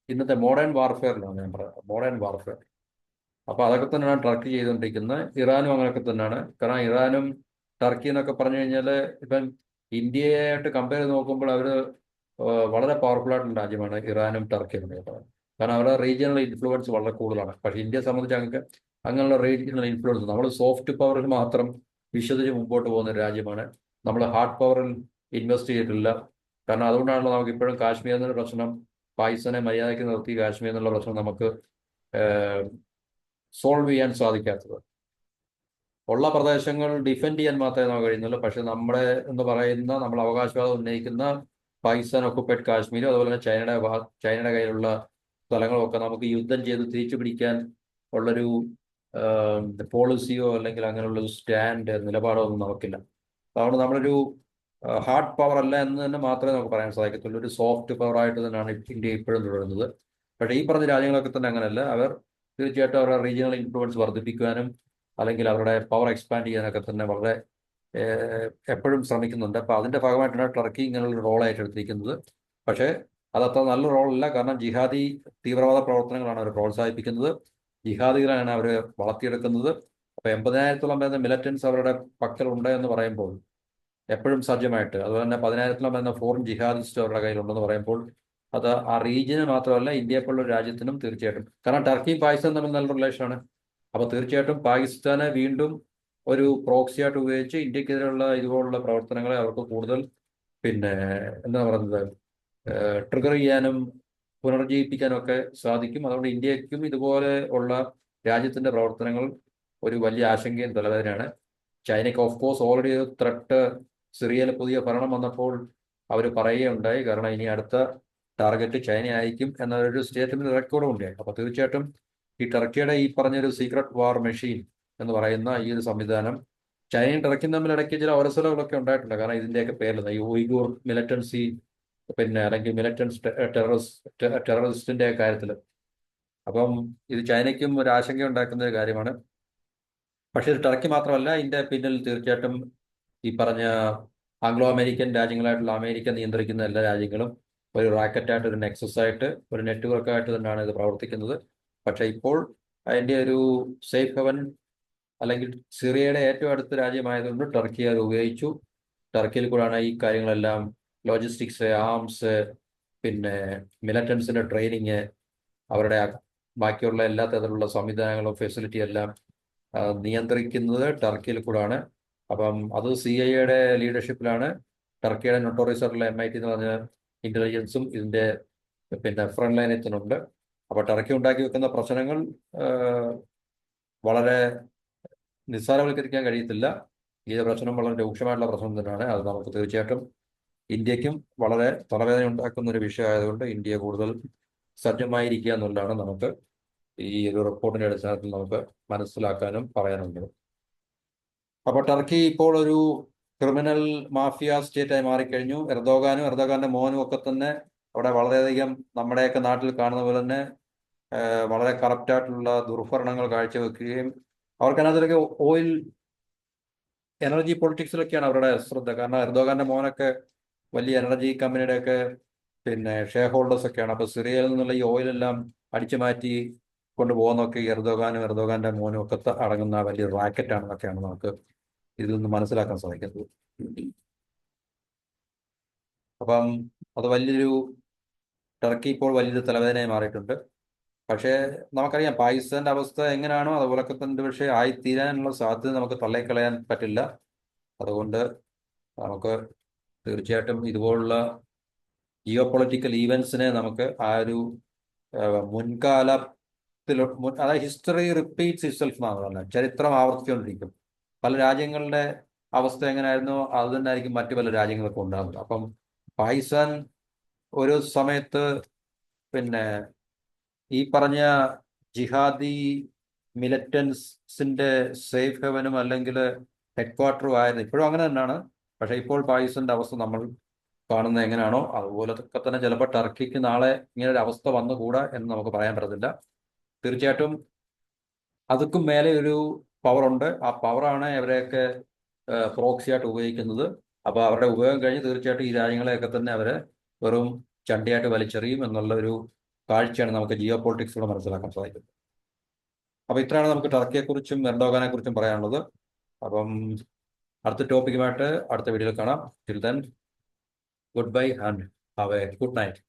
ഇന്നത്തെ മോഡേൺ വാർഫെയറിലാണ് ഞാൻ പറയുന്നത്, മോഡേൺ വാർഫെയർ. അപ്പൊ അതൊക്കെ തന്നെയാണ് ടർക്കി ചെയ്തുകൊണ്ടിരിക്കുന്നത്. ഇറാനും അങ്ങനെയൊക്കെ തന്നെയാണ്. കാരണം ഇറാനും ടർക്കി എന്നൊക്കെ പറഞ്ഞു കഴിഞ്ഞാൽ ഇപ്പം ഇന്ത്യയായിട്ട് കമ്പയർ ചെയ്ത് നോക്കുമ്പോൾ അവർ വളരെ പവർഫുൾ ആയിട്ടുള്ള രാജ്യമാണ് ഇറാനും ടർക്കിയും എന്ന് പറയുന്നത്. കാരണം അവരുടെ റീജിയണൽ ഇൻഫ്ലുവൻസ് വളരെ കൂടുതലാണ്. പക്ഷേ ഇന്ത്യയെ സംബന്ധിച്ച് അങ്ങനെയുള്ള റീജിയണൽ ഇൻഫ്ലുവൻസ്, നമ്മൾ സോഫ്റ്റ് പവറിൽ മാത്രം വിശ്വസിച്ച് മുമ്പോട്ട് പോകുന്ന ഒരു രാജ്യമാണ്. നമ്മൾ ഹാർഡ് പവറിൽ ഇൻവെസ്റ്റ് ചെയ്തിട്ടില്ല. കാരണം അതുകൊണ്ടാണല്ലോ നമുക്ക് ഇപ്പോഴും കാശ്മീർ എന്നൊരു പ്രശ്നം, പാകിസ്ഥാനെ മര്യാദയ്ക്ക് നിർത്തി കാശ്മീർ എന്നുള്ള പ്രശ്നം നമുക്ക് സോൾവ് ചെയ്യാൻ സാധിക്കാത്തത്. ഉള്ള പ്രദേശങ്ങൾ ഡിഫെൻഡ് ചെയ്യാൻ മാത്രമേ നമുക്ക് കഴിയുന്നുള്ളൂ. പക്ഷെ നമ്മുടെ എന്ന് പറയുന്ന, നമ്മൾ അവകാശവാദം ഉന്നയിക്കുന്ന പാകിസ്ഥാൻ ഒക്കുപ്പൈഡ് കാശ്മീരും അതുപോലെ തന്നെ ചൈനയുടെ കയ്യിലുള്ള സ്ഥലങ്ങളൊക്കെ നമുക്ക് യുദ്ധം ചെയ്ത് തിരിച്ചു പിടിക്കാൻ ഉള്ളൊരു പോളിസിയോ അല്ലെങ്കിൽ അങ്ങനെയുള്ള സ്റ്റാൻഡ് നിലപാടോ ഒന്നും നമുക്കില്ല. അതുകൊണ്ട് നമ്മളൊരു ഹാർഡ് പവർ അല്ല എന്ന് തന്നെ മാത്രമേ നമുക്ക് പറയാൻ സാധിക്കത്തുള്ളൂ. ഒരു സോഫ്റ്റ് പവർ ആയിട്ട് തന്നെയാണ് ഇന്ത്യ ഇപ്പോഴും തുടരുന്നത്. പക്ഷേ ഈ പറഞ്ഞ രാജ്യങ്ങളൊക്കെ തന്നെ അങ്ങനെയല്ല. അവർ തീർച്ചയായിട്ടും അവരുടെ റീജിയണൽ ഇൻഫ്ലുവൻസ് വർദ്ധിപ്പിക്കുവാനും അല്ലെങ്കിൽ അവരുടെ പവർ എക്സ്പാൻഡ് ചെയ്യാനൊക്കെ തന്നെ വളരെ എപ്പോഴും ശ്രമിക്കുന്നുണ്ട്. അപ്പോൾ അതിന്റെ ഭാഗമായിട്ടാണ് ടർക്കി ഇങ്ങനെയുള്ള റോൾ ഏറ്റെടുത്തിരിക്കുന്നത്. പക്ഷേ അതത്ര നല്ല റോളല്ല. കാരണം ജിഹാദി തീവ്രവാദ പ്രവർത്തനങ്ങളാണ് അവർ പ്രോത്സാഹിപ്പിക്കുന്നത്, ജിഹാദികളാണ് അവർ വളർത്തിയെടുക്കുന്നത്. അപ്പോൾ 80,000-ഓളം വരുന്ന മിലിറ്റൻസ് അവരുടെ പക്കലുണ്ട് എന്ന് പറയുമ്പോൾ, എപ്പോഴും സജ്ജമായിട്ട്, അതുപോലെ തന്നെ 10,000-ഓളം വരുന്ന ഫോറിൻ ജിഹാദിസ്റ്റ് അവരുടെ കയ്യിലുണ്ടെന്ന് പറയുമ്പോൾ, അത് ആ റീജിയന് മാത്രമല്ല ഇന്ത്യയെ പോലുള്ള രാജ്യത്തിനും തീർച്ചയായിട്ടും. കാരണം ടർക്കിയും പാകിസ്ഥാനും തമ്മിൽ നല്ല റിലേഷനാണ്. അപ്പോൾ തീർച്ചയായിട്ടും പാകിസ്ഥാനെ വീണ്ടും ഒരു പ്രോക്സിയായിട്ട് ഉപയോഗിച്ച് ഇന്ത്യക്കെതിരെയുള്ള ഇതുപോലുള്ള പ്രവർത്തനങ്ങളെ അവർക്ക് കൂടുതൽ പിന്നെ എന്താ പറയുന്നത് ട്രിഗർ ചെയ്യാനും പുനർജീവിപ്പിക്കാനും ഒക്കെ സാധിക്കും. അതുകൊണ്ട് ഇന്ത്യക്കും ഇതുപോലെ ഉള്ള രാജ്യത്തിന്റെ പ്രവർത്തനങ്ങൾ ഒരു വലിയ ആശങ്കയും തലവേദനയാണ്. ചൈനയ്ക്ക് ഓഫ് കോഴ്സ് ഓൾറെഡി ഒരു ത്രെട്ട് സിറിയയിൽ പുതിയ ഭരണം വന്നപ്പോൾ അവർ പറയുകയുണ്ടായി, കാരണം ഇനി അടുത്ത ടാർഗറ്റ് ചൈന ആയിരിക്കും എന്നൊരു സ്റ്റേറ്റ്മെന്റ് റെക്കോർഡും ഉണ്ടായി. അപ്പോൾ തീർച്ചയായിട്ടും ഈ ടർക്കിയുടെ ഈ പറഞ്ഞൊരു സീക്രട്ട് വാർ മെഷീൻ എന്ന് പറയുന്ന ഈ ഒരു സംവിധാനം ചൈനയും ടർക്കിയും തമ്മിൽ ഇടയ്ക്ക് ചില അവസരങ്ങളൊക്കെ ഉണ്ടായിട്ടുണ്ട്. കാരണം ഇതിന്റെയൊക്കെ പേരിൽ ഈ ഉയ്ഗൂർ മിലിറ്റൻസി പിന്നെ അല്ലെങ്കിൽ മിലിറ്റൻസ് ടെററിസ്റ്റിന്റെ കാര്യത്തിൽ. അപ്പം ഇത് ചൈനയ്ക്കും ഒരു ആശങ്ക ഉണ്ടാക്കുന്ന ഒരു കാര്യമാണ്. പക്ഷേ ഇത് ടർക്കി മാത്രമല്ല, ഇതിന്റെ പിന്നിൽ തീർച്ചയായിട്ടും ഈ പറഞ്ഞ ആംഗ്ലോ അമേരിക്കൻ രാജ്യങ്ങളായിട്ടുള്ള അമേരിക്ക നിയന്ത്രിക്കുന്ന എല്ലാ രാജ്യങ്ങളും ഒരു റാക്കറ്റായിട്ട്, ഒരു നെക്സസ് ആയിട്ട്, ഒരു നെറ്റ്വർക്കായിട്ട് തന്നെയാണ് ഇത് പ്രവർത്തിക്കുന്നത്. പക്ഷെ ഇപ്പോൾ അതിന്റെ ഒരു സേഫ് ഹെവൻ അല്ലെങ്കിൽ സിറിയയുടെ ഏറ്റവും അടുത്ത രാജ്യമായതുകൊണ്ട് ടർക്കി അത് ഉപയോഗിച്ചു. ടർക്കിയിൽ കൂടെയാണ് ഈ കാര്യങ്ങളെല്ലാം, ലോജിസ്റ്റിക്സ്, ആംസ്, പിന്നെ മിലിറ്റൻസിന്റെ ട്രെയിനിങ്, അവരുടെ ബാക്കിയുള്ള എല്ലാ തരത്തിലുള്ള സംവിധാനങ്ങളും ഫെസിലിറ്റി എല്ലാം നിയന്ത്രിക്കുന്നത് ടർക്കിയിൽ കൂടാണ്. അപ്പം അത് CIA ലീഡർഷിപ്പിലാണ്. ടർക്കിയുടെ നൊട്ടോറിയസ് ആയിട്ടുള്ള MIT എന്ന് പറഞ്ഞ ഇന്റലിജൻസും ഇതിന്റെ പിന്നെ ഫ്രണ്ട് ലൈനിൽ തന്നെ ഉണ്ട്. അപ്പൊ ടർക്കി ഉണ്ടാക്കി വെക്കുന്ന പ്രശ്നങ്ങൾ വളരെ നിസ്സാരവൽക്കരിക്കാൻ കഴിയത്തില്ല. ഈ പ്രശ്നം വളരെ രൂക്ഷമായിട്ടുള്ള പ്രശ്നം തന്നെയാണ്. അത് നമുക്ക് തീർച്ചയായിട്ടും ഇന്ത്യക്കും വളരെ തലവേദന ഉണ്ടാക്കുന്ന ഒരു വിഷയമായതുകൊണ്ട് ഇന്ത്യ കൂടുതൽ സജ്ജമായിരിക്കുക എന്നുള്ളതാണ് നമുക്ക് ഈ ഒരു റിപ്പോർട്ടിന്റെ അടിസ്ഥാനത്തിൽ നമുക്ക് മനസ്സിലാക്കാനും പറയാനുണ്ട്. അപ്പൊ ടർക്കി ഇപ്പോൾ ഒരു ക്രിമിനൽ മാഫിയ സ്റ്റേറ്റായി മാറിക്കഴിഞ്ഞു. എർദോഗാന്റെ മോനും ഒക്കെ തന്നെ അവിടെ വളരെയധികം നമ്മുടെയൊക്കെ നാട്ടിൽ കാണുന്ന പോലെ തന്നെ വളരെ കറപ്റ്റായിട്ടുള്ള ദുർഭരണങ്ങൾ കാഴ്ചവെക്കുകയും അവർക്കതിനകത്തൊക്കെ ഓയിൽ എനർജി പൊളിറ്റിക്സിലൊക്കെയാണ് അവരുടെ ശ്രദ്ധ. കാരണം എർദോഗാന്റെ മോനൊക്കെ വലിയ എനർജി കമ്പനിയുടെയൊക്കെ പിന്നെ ഷെയർ ഹോൾഡേഴ്സ് ഒക്കെയാണ്. അപ്പൊ സിറിയയിൽ നിന്നുള്ള ഈ ഓയിലെല്ലാം അടിച്ചു മാറ്റി കൊണ്ടുപോകുന്നതൊക്കെ എർദോഗാന്റെ മോനും ഒക്കെ അടങ്ങുന്ന വലിയ റാക്കറ്റാണെന്നൊക്കെയാണ് നമുക്ക് ഇതിൽ നിന്ന് മനസ്സിലാക്കാൻ സാധിക്കുന്നത്. അപ്പം അത് വലിയൊരു ടർക്കി ഇപ്പോൾ വലിയൊരു തലവേദനയായി മാറിയിട്ടുണ്ട്. പക്ഷേ നമുക്കറിയാം പാകിസ്ഥാന്റെ അവസ്ഥ എങ്ങനെയാണോ അതുപോലൊക്കെ തന്നെ പക്ഷേ ആയിത്തീരാനുള്ള സാധ്യത നമുക്ക് തള്ളിക്കളയാൻ പറ്റില്ല. അതുകൊണ്ട് നമുക്ക് തീർച്ചയായിട്ടും ഇതുപോലുള്ള ജിയോ പൊളിറ്റിക്കൽ ഈവൻസിനെ നമുക്ക് ആ ഒരു മുൻകാലത്തിൽ, അതായത് ഹിസ്റ്ററി റിപ്പീറ്റ്സ് ഇറ്റ്സെൽഫ് എന്നാണ് പറഞ്ഞത്. ചരിത്രം ആവർത്തിച്ചുകൊണ്ടിരിക്കും. പല രാജ്യങ്ങളുടെ അവസ്ഥ എങ്ങനെയായിരുന്നോ അത് തന്നെ ആയിരിക്കും മറ്റു പല രാജ്യങ്ങൾക്കും ഉണ്ടാകുന്നത്. അപ്പം പാകിസ്ഥാൻ ഒരു സമയത്ത് പിന്നെ ഈ പറഞ്ഞ ജിഹാദി മിലിറ്റൻസിന്റെ സേഫ് ഹെവനും അല്ലെങ്കിൽ ഹെഡ് ക്വാർട്ടറും ആയിരുന്നു. ഇപ്പോഴും അങ്ങനെ തന്നെയാണ്. പക്ഷെ ഇപ്പോൾ പാകിസ്ഥാന്റെ അവസ്ഥ നമ്മൾ കാണുന്നത് എങ്ങനെയാണോ അതുപോലൊക്കെ തന്നെ ചിലപ്പോൾ ടർക്കിക്ക് നാളെ ഇങ്ങനെ ഒരു അവസ്ഥ വന്നുകൂടാ എന്ന് നമുക്ക് പറയാൻ പറ്റത്തില്ല. തീർച്ചയായിട്ടും അതുക്കും മേലെ ഒരു പവറുണ്ട്. ആ പവറാണ് അവരെയൊക്കെ പ്രോക്സിയായിട്ട് ഉപയോഗിക്കുന്നത്. അപ്പൊ അവരുടെ ഉപയോഗം കഴിഞ്ഞ് തീർച്ചയായിട്ടും ഈ രാജ്യങ്ങളെയൊക്കെ തന്നെ അവരെ വെറും ചണ്ടിയായിട്ട് വലിച്ചെറിയും എന്നുള്ള ഒരു കാഴ്ചയാണ് നമുക്ക് ജിയോ പൊളിറ്റിക്സിലൂടെ മനസ്സിലാക്കാൻ സാധിക്കുന്നത്. അപ്പൊ ഇത്രയാണ് നമുക്ക് ടർക്കിയെക്കുറിച്ചും എർഡോഗാനെ കുറിച്ചും പറയാനുള്ളത്. അപ്പം അടുത്ത ടോപ്പിക്കുമായിട്ട് അടുത്ത വീഡിയോയിൽ കാണാം. Till then, good bye and have A good night.